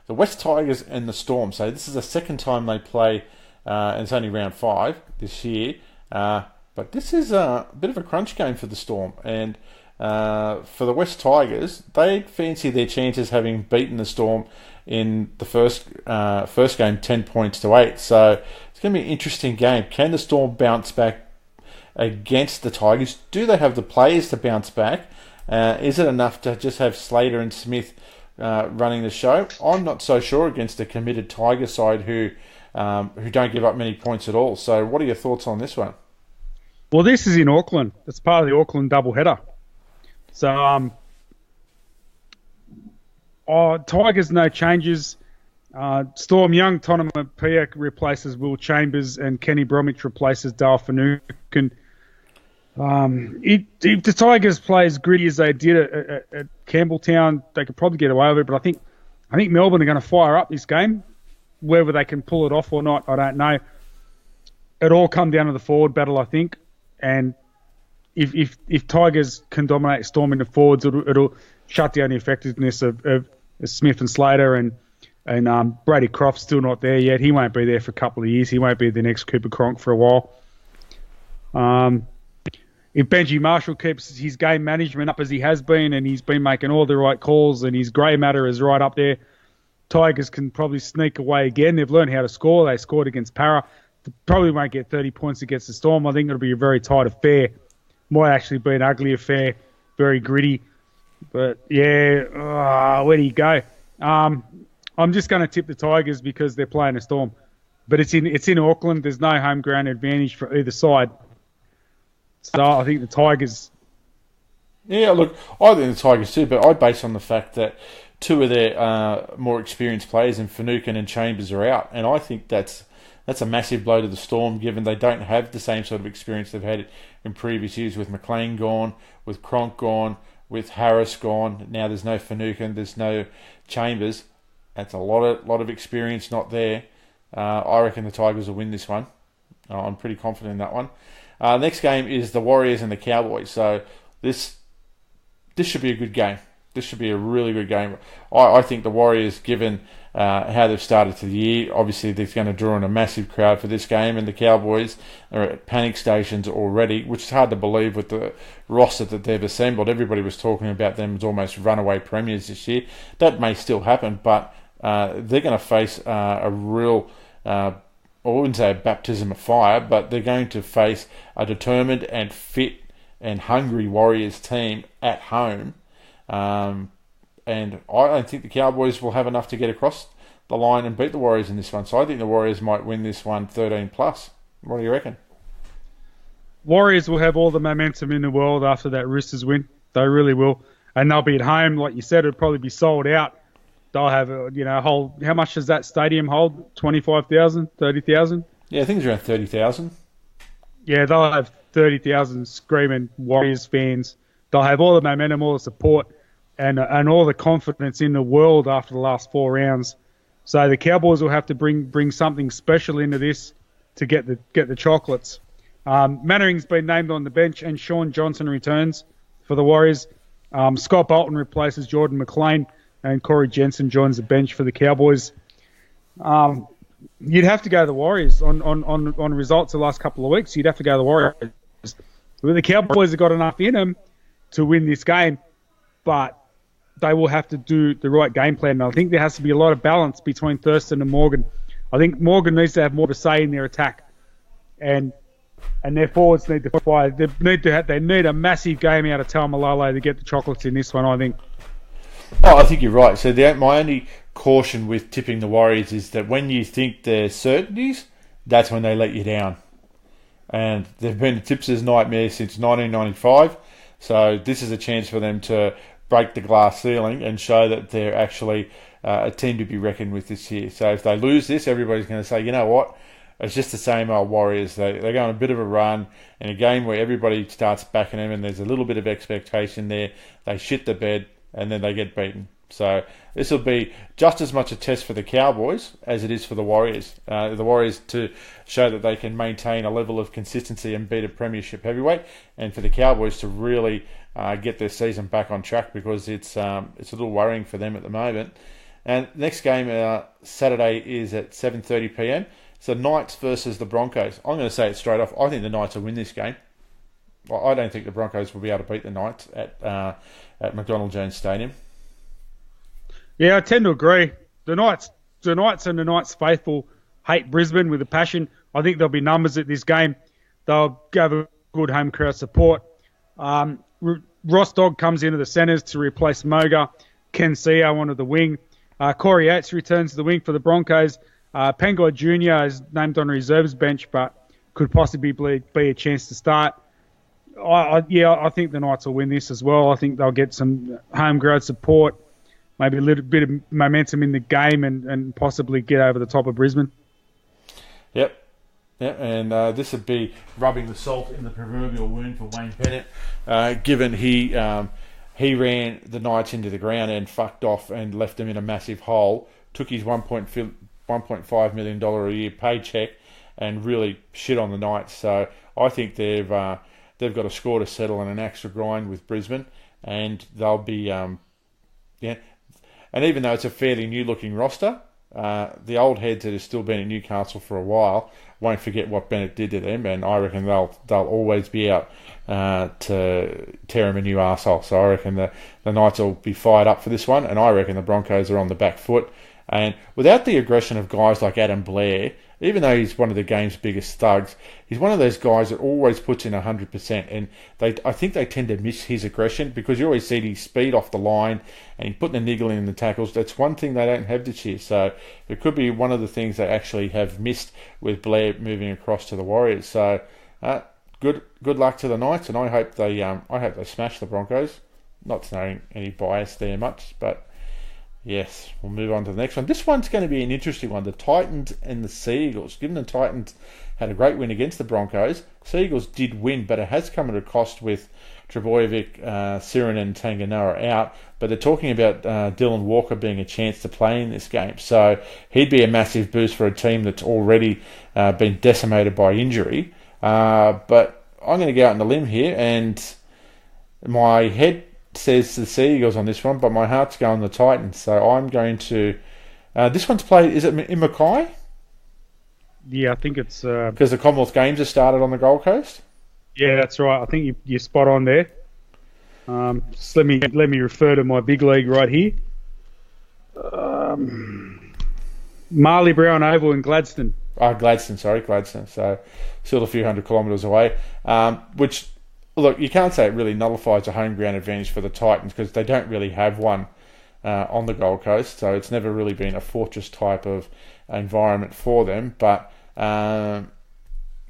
the West Tigers and the Storm. So this is the second time they play, and it's only round 5 this year. But this is a bit of a crunch game for the Storm, and for the West Tigers, they fancy their chances having beaten the Storm in the first game 10-8. So it's going to be an interesting game. Can the Storm bounce back against the Tigers? Do they have the players to bounce back? Is it enough to just have Slater and Smith running the show? I'm not so sure against a committed Tiger side who don't give up many points at all. So what are your thoughts on this one? Well, this is in Auckland. It's part of the Auckland doubleheader. So Tigers, no changes. Storm Young, Tonema Pia replaces Will Chambers, and Kenny Bromwich replaces Dale Finucane. If the Tigers play as gritty as they did at Campbelltown, they could probably get away with it. But I think Melbourne are going to fire up this game. Whether they can pull it off or not, I don't know. It all come down to the forward battle, I think. And if Tigers can dominate Storm in the forwards, it'll shut down the effectiveness of Smith and Slater, and Brady Croft's still not there yet. He won't be there for a couple of years. He won't be the next Cooper Cronk for a while. If Benji Marshall keeps his game management up as he has been, and he's been making all the right calls, and his grey matter is right up there, Tigers can probably sneak away again. They've learned how to score. They scored against Para. They probably won't get 30 points against the Storm. I think it'll be a very tight affair. Might actually be an ugly affair, very gritty. But yeah, where do you go? I'm just going to tip the Tigers because they're playing a Storm, but it's in Auckland. There's no home ground advantage for either side, so I think the Tigers. Yeah, look, I think the Tigers too, but I base on the fact that two of their more experienced players in Finucane and Chambers are out, and I think that's a massive blow to the Storm, given they don't have the same sort of experience they've had in previous years, with McLean gone, with Cronk gone, with Harris gone. Now there's no Finucane, there's no Chambers. That's a lot of experience not there. I reckon the Tigers will win this one. I'm pretty confident in that one. Next game is the Warriors and the Cowboys. So this should be a good game. This should be a really good game. I think the Warriors, given how they've started to the year, obviously they're going to draw in a massive crowd for this game, and the Cowboys are at panic stations already, which is hard to believe with the roster that they've assembled. Everybody was talking about them as almost runaway premiers this year. That may still happen, but they're going to face a real, I wouldn't say a baptism of fire, but they're going to face a determined and fit and hungry Warriors team at home. And I don't think the Cowboys will have enough to get across the line and beat the Warriors in this one. So I think the Warriors might win this one 13+. What do you reckon? Warriors will have all the momentum in the world after that Roosters win. They really will. And they'll be at home. Like you said, it'll probably be sold out. They'll have a whole. How much does that stadium hold? 25,000, 30,000? Yeah, I think it's around 30,000. Yeah, they'll have 30,000 screaming Warriors fans. They'll have all the momentum, all the support, and all the confidence in the world after the last 4 rounds. So the Cowboys will have to bring something special into this to get the chocolates. Mannering's been named on the bench, and Sean Johnson returns for the Warriors. Scott Bolton replaces Jordan McLean, and Corey Jensen joins the bench for the Cowboys. You'd have to go the Warriors on results the last couple of weeks. You'd have to go the Warriors. Well, the Cowboys have got enough in them to win this game, but they will have to do the right game plan. And I think there has to be a lot of balance between Thurston and Morgan. I think Morgan needs to have more of a say in their attack, and their forwards need to fire. They need a massive game out of Taumalolo to get the chocolates in this one, I think. Oh, I think you're right. So my only caution with tipping the Warriors is that when you think they're certainties, that's when they let you down. And they've been a tipster's nightmare since 1995. So this is a chance for them to break the glass ceiling and show that they're actually a team to be reckoned with this year. So if they lose this, everybody's going to say, you know what? It's just the same old Warriors. They're going on a bit of a run in a game where everybody starts backing them and there's a little bit of expectation there. They shit the bed and then they get beaten. So this will be just as much a test for the Cowboys as it is for the Warriors. The Warriors to show that they can maintain a level of consistency and beat a premiership heavyweight, and for the Cowboys to really get their season back on track, because it's a little worrying for them at the moment. And next game Saturday is at 7:30 p.m. So Knights versus the Broncos. I'm going to say it straight off. I think the Knights will win this game. I don't think the Broncos will be able to beat the Knights at McDonald Jones Stadium. Yeah, I tend to agree. The Knights and the Knights faithful hate Brisbane with a passion. I think there'll be numbers at this game. They'll have a good home crowd support. Ross Dogg comes into the centres to replace Moga. Ken Seo onto the wing. Corey Yates returns to the wing for the Broncos. Pengai Jr. is named on reserves bench, but could possibly be a chance to start. I think the Knights will win this as well. I think they'll get some home crowd support, maybe a little bit of momentum in the game, and possibly get over the top of Brisbane. Yep. And this would be rubbing the salt in the proverbial wound for Wayne Bennett, given he ran the Knights into the ground and fucked off and left them in a massive hole, took his $1.5 million a year paycheck and really shit on the Knights. So I think they've got a score to settle and an axe to grind with Brisbane, and they'll be And even though it's a fairly new-looking roster, the old heads that have still been at Newcastle for a while won't forget what Bennett did to them, and I reckon they'll always be out to tear him a new arsehole. So I reckon the Knights will be fired up for this one, and I reckon the Broncos are on the back foot. And without the aggression of guys like Adam Blair, even though he's one of the game's biggest thugs, he's one of those guys that always puts in 100%. And I think they tend to miss his aggression because you always see his speed off the line and he's putting the niggle in the tackles. That's one thing they don't have this year. So it could be one of the things they actually have missed with Blair moving across to the Warriors. So good luck to the Knights, and I hope they smash the Broncos. Not knowing any bias there much, but yes, we'll move on to the next one. This one's going to be an interesting one. The Titans and the Seagulls. Given the Titans had a great win against the Broncos, Seagulls did win, but it has come at a cost with Trebojevic, Siren and Tanganoa out. But they're talking about Dylan Walker being a chance to play in this game. So he'd be a massive boost for a team that's already been decimated by injury. But I'm going to go out on the limb here, and my head says the Seagulls on this one, but my heart's going the Titans. So I'm going to... this one's played... Is it in Mackay? Yeah, I think it's... Because the Commonwealth Games have started on the Gold Coast? Yeah, that's right. I think you're spot on there. Just let me refer to my big league right here. Marley Brown Oval in Gladstone. Gladstone. So still a few hundred kilometres away. Which, look, you can't say it really nullifies a home ground advantage for the Titans because they don't really have one on the Gold Coast. So it's never really been a fortress type of environment for them. But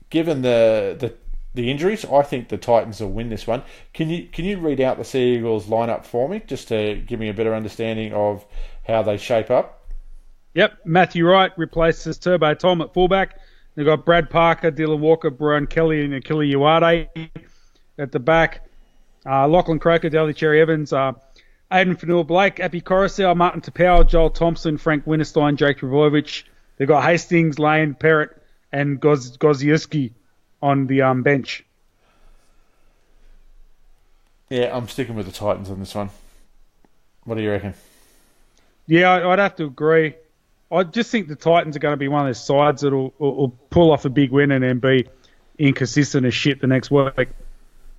given the injuries, I think the Titans will win this one. Can you read out the Sea Eagles lineup for me, just to give me a better understanding of how they shape up? Yep, Matthew Wright replaces Turbo Tom at fullback. They've got Brad Parker, Dylan Walker, Brian Kelly, and Achille Uwade at the back. Lachlan Croker, Daly Cherry Evans, Aidan Fanua-Blake, Appy Coruscant, Martin Tapau, Joel Thompson, Frank Winterstein, Jake Trbojevic. They've got Hastings, Lane, Perrott, and Gozierski on the bench. Yeah, I'm sticking with the Titans on this one. What do you reckon? Yeah, I'd have to agree. I just think the Titans are going to be one of those sides that will pull off a big win and then be inconsistent as shit the next week.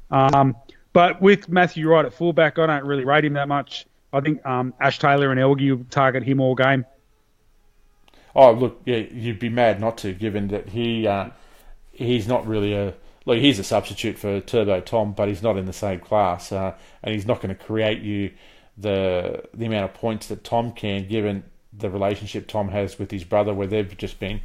But with Matthew Wright at fullback, I don't really rate him that much. I think Ash Taylor and Elgie will target him all game. Oh, look, yeah, you'd be mad not to, given that he's not really he's a substitute for Turbo Tom, but he's not in the same class, and he's not going to create you the amount of points that Tom can, given the relationship Tom has with his brother, where they've just been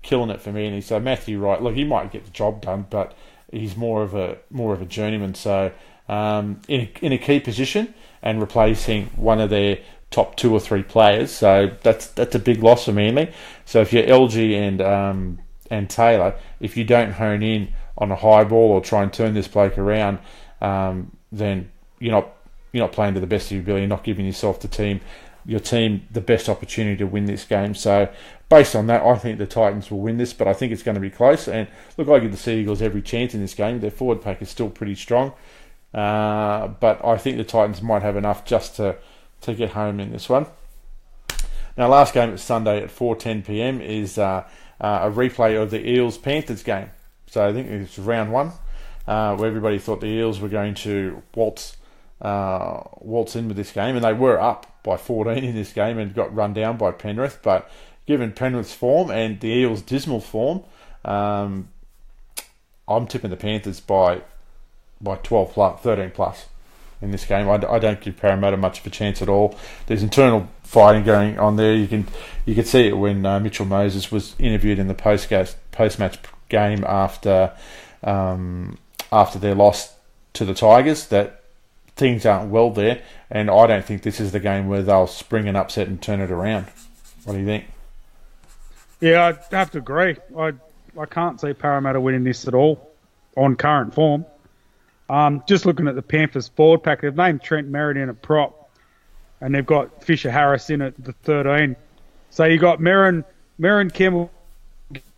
killing it for me. And so Matthew Wright, look, he might get the job done, but he's more of a journeyman. So in a key position and replacing one of their top 2 or 3 players. So that's a big loss for Manly. So if you're LG and Taylor, if you don't hone in on a high ball or try and turn this bloke around, then you're not playing to the best of your ability. You're not giving your team the best opportunity to win this game. So based on that, I think the Titans will win this, but I think it's going to be close. And look, I give the Sea Eagles every chance in this game. Their forward pack is still pretty strong, but I think the Titans might have enough just to get home in this one. Now, last game at Sunday at 4:10 is a replay of the Eels-Panthers game. So I think it's round 1, where everybody thought the Eels were going to waltz in with this game, and they were up by 14 in this game and got run down by Penrith. But given Penrith's form and the Eels' dismal form, I'm tipping the Panthers by 12 plus, 13 plus in this game. I don't give Parramatta much of a chance at all. There's internal fighting going on there. You could see it when Mitchell Moses was interviewed in the post-match game after their loss to the Tigers, that things aren't well there, and I don't think this is the game where they'll spring an upset and turn it around. What do you think? Yeah, I have to agree. I can't see Parramatta winning this at all on current form. Just looking at the Panthers forward pack, they've named Trent Merritt in at prop, and they've got Fisher Harris in at the 13. So you got Merrin, Campbell,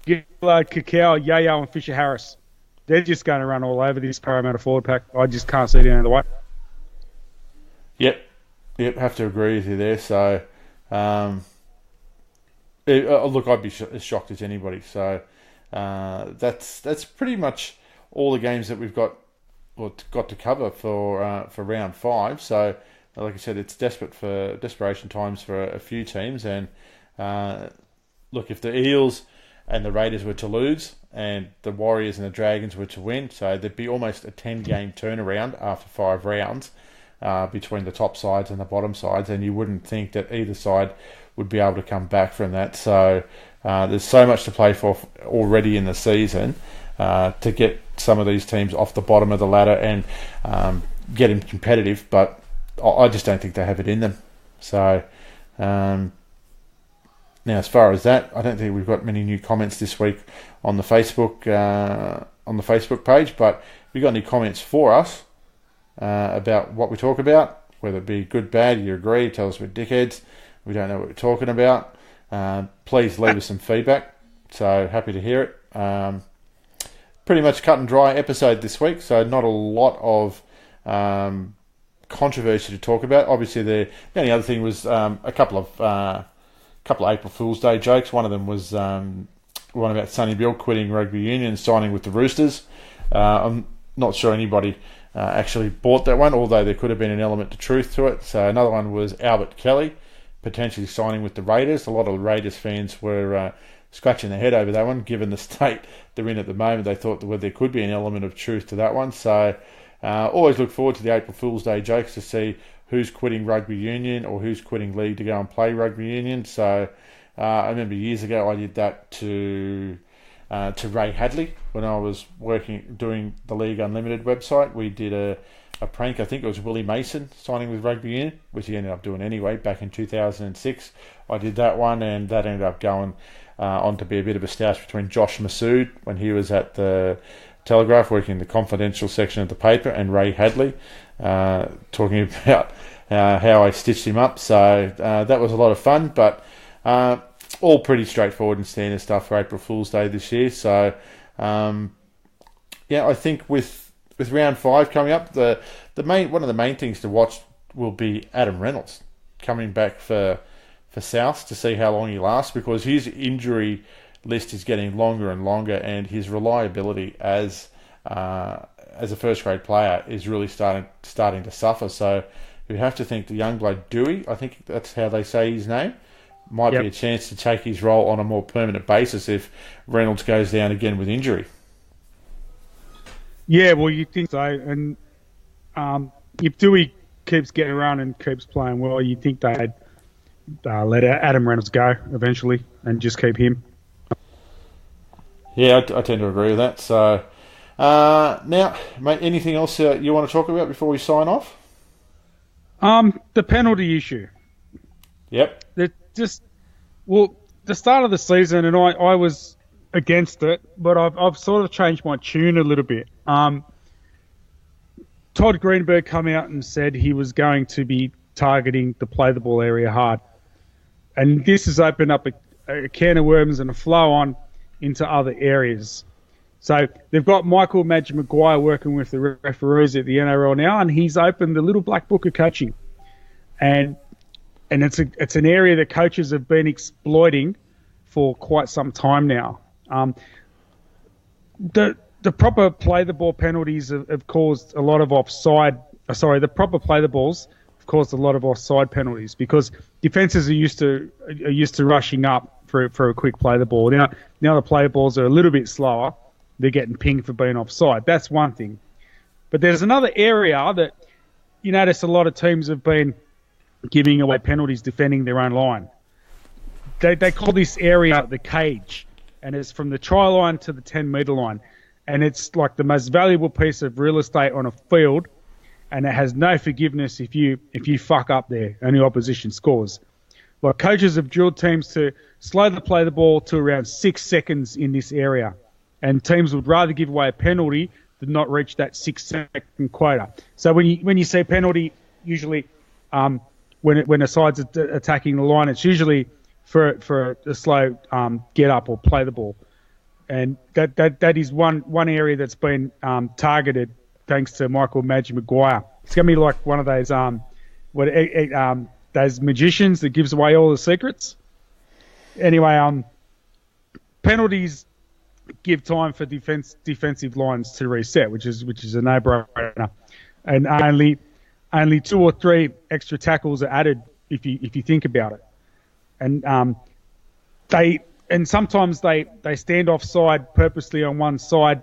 Gillard, Cacao, Yayo, and Fisher Harris. They're just going to run all over this Parramatta forward pack. I just can't see it any other way. Yep, have to agree with you there. So, look, I'd be as shocked as anybody. So, that's pretty much all the games that we've got to cover for round 5. So, like I said, it's desperation times for a few teams, and Look, if the Eels and the Raiders were to lose and the Warriors and the Dragons were to win, so there'd be almost a 10-game turnaround after 5 rounds between the top sides and the bottom sides, and you wouldn't think that either side would be able to come back from that. So there's so much to play for already in the season to get some of these teams off the bottom of the ladder and get them competitive, but I just don't think they have it in them. So now, as far as that, I don't think we've got many new comments this week on the Facebook page. But if you've got any comments for us about what we talk about, whether it be good, bad, you agree, tell us we're dickheads, we don't know what we're talking about, please leave us some feedback. So happy to hear it. Pretty much cut and dry episode this week, so not a lot of controversy to talk about. Obviously, the only other thing was a couple of April Fool's Day jokes. One of them was one about Sonny Bill quitting rugby union and signing with the Roosters. I'm not sure anybody actually bought that one, although there could have been an element of truth to it. So another one was Albert Kelly potentially signing with the Raiders. A lot of Raiders fans were scratching their head over that one, given the state they're in at the moment. They thought that there could be an element of truth to that one. So always look forward to the April Fool's Day jokes to see who's quitting rugby union or who's quitting league to go and play rugby union. So I remember years ago I did that to Ray Hadley when I was doing the League Unlimited website. We did a prank. I think it was Willie Mason signing with rugby union, which he ended up doing anyway back in 2006. I did that one, and that ended up going on to be a bit of a stoush between Josh Massoud when he was at the Telegraph working in the confidential section of the paper, and Ray Hadley talking about how I stitched him up. So that was a lot of fun, but all pretty straightforward and standard stuff for April Fool's Day this year. So I think with round 5 coming up, one of the main things to watch will be Adam Reynolds coming back for South to see how long he lasts, because his injury list is getting longer and longer, and his reliability as a first grade player is really starting to suffer. So you have to think the young bloke Dewey, I think that's how they say his name, might be a chance to take his role on a more permanent basis if Reynolds goes down again with injury. Yeah, well, you think so. And if Dewey keeps getting around and keeps playing well, you think they'd let Adam Reynolds go eventually and just keep him. Yeah, I tend to agree with that. So, now, mate, anything else you want to talk about before we sign off? The penalty issue. Yep. The start of the season, and I was against it, but I've sort of changed my tune a little bit. Todd Greenberg come out and said he was going to be targeting the play the ball area hard. And this has opened up a can of worms and a flow on into other areas. So they've got Michael Magic Maguire working with the referees at the NRL now, and he's opened the little black book of coaching. And it's an area that coaches have been exploiting for quite some time now. The proper play the ball penalties have caused a lot of offside. The proper play the balls have caused a lot of offside penalties because defenses are used to rushing up for a quick play the ball. Now the play balls are a little bit slower. They're getting pinged for being offside. That's one thing. But there's another area that you notice a lot of teams have been giving away penalties defending their own line. They call this area the cage, and it's from the try line to the 10-metre line. And it's like the most valuable piece of real estate on a field, and it has no forgiveness if you fuck up there and the opposition scores. Like coaches have drilled teams to slow the play the ball to around 6 seconds in this area, and teams would rather give away a penalty than not reach that 6-second quota. So when you see penalty, usually when a side's attacking the line, it's usually for a slow get up or play the ball. And that is one area that's been targeted thanks to Michael Magic Maguire. It's going to be like one of those those magicians that gives away all the secrets. Anyway, penalties give time for defensive lines to reset, which is a no-brainer, and only 2 or 3 extra tackles are added if you think about it. And sometimes they stand offside purposely on one side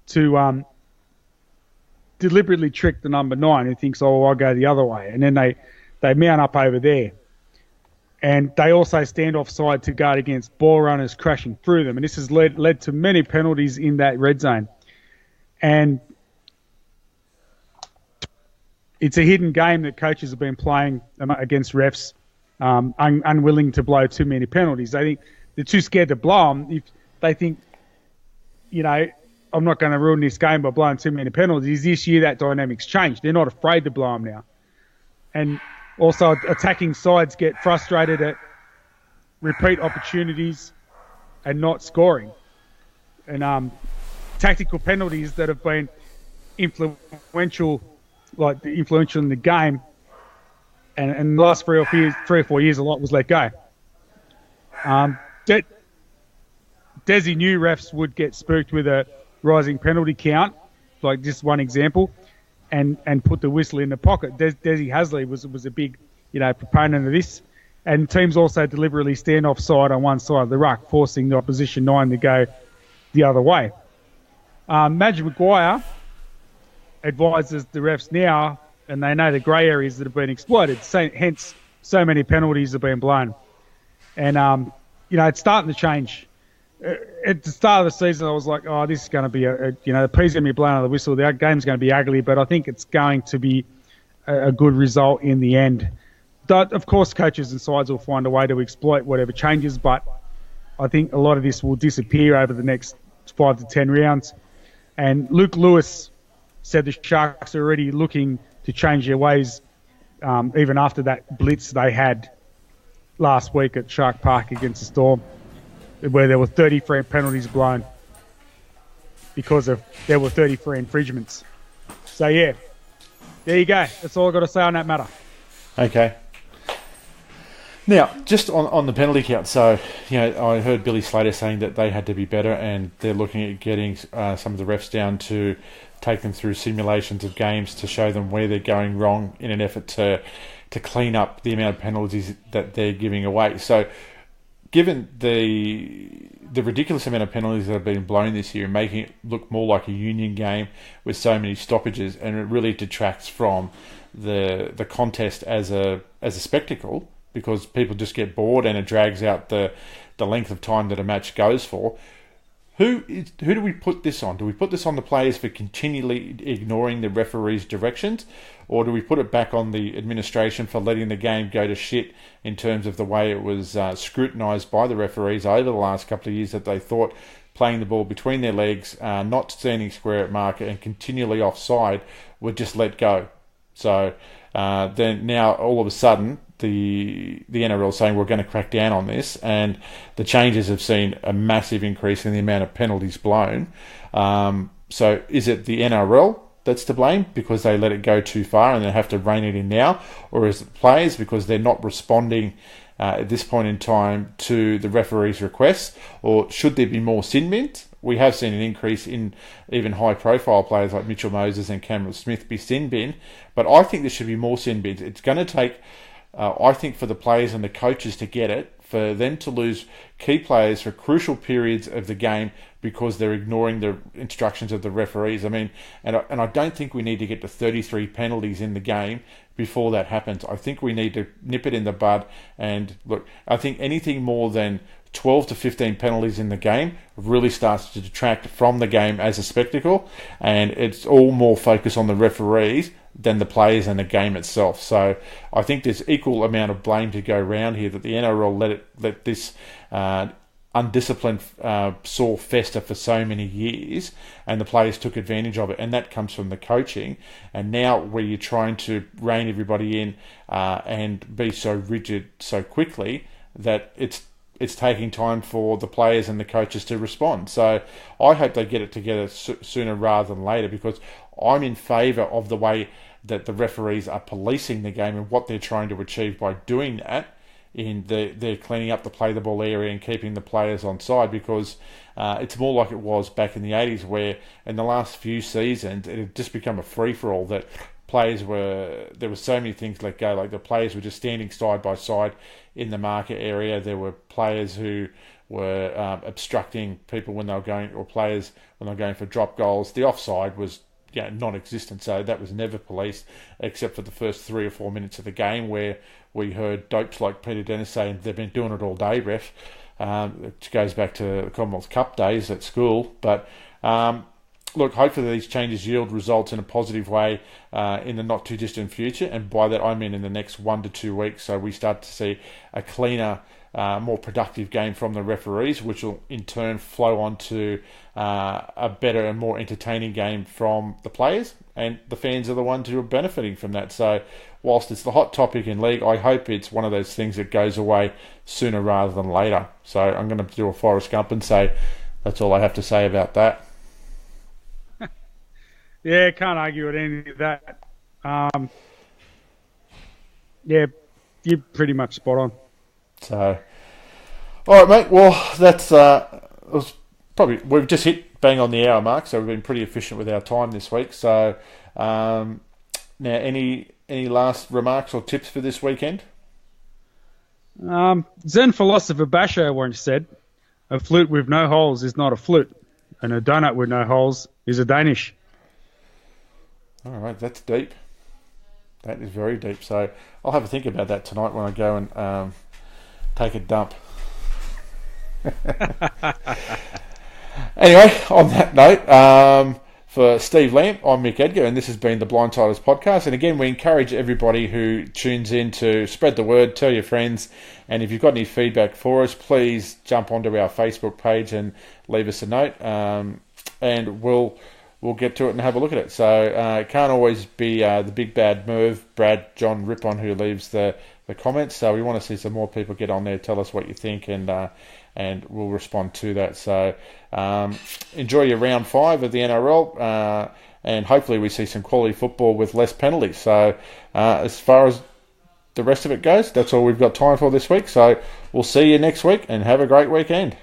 to deliberately trick the number 9 who thinks, oh, I'll go the other way. And then they mount up over there. And they also stand offside to guard against ball runners crashing through them. And this has led to many penalties in that red zone. And it's a hidden game that coaches have been playing against refs, unwilling to blow too many penalties. They think they're too scared to blow them. If they think, I'm not going to ruin this game by blowing too many penalties. This year, that dynamic's changed. They're not afraid to blow them now. And also, attacking sides get frustrated at repeat opportunities and not scoring. And tactical penalties that have been influential in the game, and in the last 3 or 4 years, a lot was let go. Desi knew refs would get spooked with a rising penalty count, like just one example, and put the whistle in the pocket. Desi Hasley was a big, proponent of this. And teams also deliberately stand offside on one side of the ruck, forcing the opposition 9 to go the other way. Madge Maguire advises the refs now, and they know the grey areas that have been exploited. Hence, so many penalties have been blown. And, it's starting to change. At the start of the season, I was like, oh, this is going to be the P's going to be blown out of the whistle. The game's going to be ugly, but I think it's going to be a good result in the end. But, of course, coaches and sides will find a way to exploit whatever changes, but I think a lot of this will disappear over the next 5 to 10 rounds. And Luke Lewis said the Sharks are already looking to change their ways, even after that blitz they had last week at Shark Park against the Storm, where there were 33 penalties blown because there were 33 infringements. So, yeah, there you go. That's all I've got to say on that matter. Okay. Now, just on the penalty count, so, I heard Billy Slater saying that they had to be better, and they're looking at getting some of the refs down to take them through simulations of games to show them where they're going wrong in an effort to clean up the amount of penalties that they're giving away. So, given the ridiculous amount of penalties that have been blown this year, making it look more like a union game with so many stoppages, and it really detracts from the contest as a spectacle, because people just get bored and it drags out the length of time that a match goes for. Who do we put this on? Do we put this on the players for continually ignoring the referee's directions, or do we put it back on the administration for letting the game go to shit in terms of the way it was scrutinised by the referees over the last couple of years, that they thought playing the ball between their legs, not standing square at marker and continually offside would just let go? So then now all of a sudden the NRL saying we're going to crack down on this, and the changes have seen a massive increase in the amount of penalties blown. So is it the NRL that's to blame because they let it go too far and they have to rein it in now, or is it players because they're not responding at this point in time to the referee's requests, or should there be more sin bins? We have seen an increase in even high-profile players like Mitchell Moses and Cameron Smith be sin bin, but I think there should be more sin bins. It's going to take, I think, for the players and the coaches to get it, for them to lose key players for crucial periods of the game because they're ignoring the instructions of the referees. I mean, and I don't think we need to get to 33 penalties in the game before that happens. I think we need to nip it in the bud. And look, I think anything more than 12 to 15 penalties in the game really starts to detract from the game as a spectacle, and it's all more focused on the referees than the players and the game itself. So I think there's equal amount of blame to go around here, that the NRL let this undisciplined sore fester for so many years, and the players took advantage of it, and that comes from the coaching. And now where you're trying to rein everybody in and be so rigid so quickly that it's taking time for the players and the coaches to respond. So I hope they get it together sooner rather than later, because I'm in favour of the way that the referees are policing the game and what they're trying to achieve by doing that. They're cleaning up the play the ball area and keeping the players on side, because it's more like it was back in the 80s, where in the last few seasons it had just become a free-for-all, that there were so many things let go. Like the players were just standing side by side in the market area. There were players who were obstructing people when they were going, or players when they were going for drop goals. The offside was non-existent, so that was never policed, except for the first 3 or 4 minutes of the game where we heard dopes like Peter Dennis saying they've been doing it all day, ref. Which goes back to the Commonwealth Cup days at school. But look, hopefully these changes yield results in a positive way in the not too distant future, and by that I mean in the next 1 to 2 weeks, so we start to see a cleaner, more productive game from the referees, which will in turn flow on to a better and more entertaining game from the players, and the fans are the ones who are benefiting from that. So whilst it's the hot topic in league, I hope it's one of those things that goes away sooner rather than later. So I'm going to do a Forrest Gump and say that's all I have to say about that. Yeah, can't argue with any of that. Yeah, you're pretty much spot on. So, all right, mate. Well, that's it was probably, we've just hit bang on the hour mark, so we've been pretty efficient with our time this week. So, now any last remarks or tips for this weekend? Zen philosopher Basho once said, "A flute with no holes is not a flute, and a donut with no holes is a Danish." All right, that's deep. That is very deep. So I'll have a think about that tonight when I go and take a dump. Anyway, on that note, for Steve Lamb, I'm Mick Edgar, and this has been the Blindsiders podcast. And again, we encourage everybody who tunes in to spread the word, tell your friends, and if you've got any feedback for us, please jump onto our Facebook page and leave us a note, and we'll get to it and have a look at it. So it can't always be the big bad Merv, Brad, John, Ripon who leaves the comments. So we want to see some more people get on there, tell us what you think, and we'll respond to that. So enjoy your round 5 of the NRL, and hopefully we see some quality football with less penalties. So as far as the rest of it goes, that's all we've got time for this week. So we'll see you next week, and have a great weekend.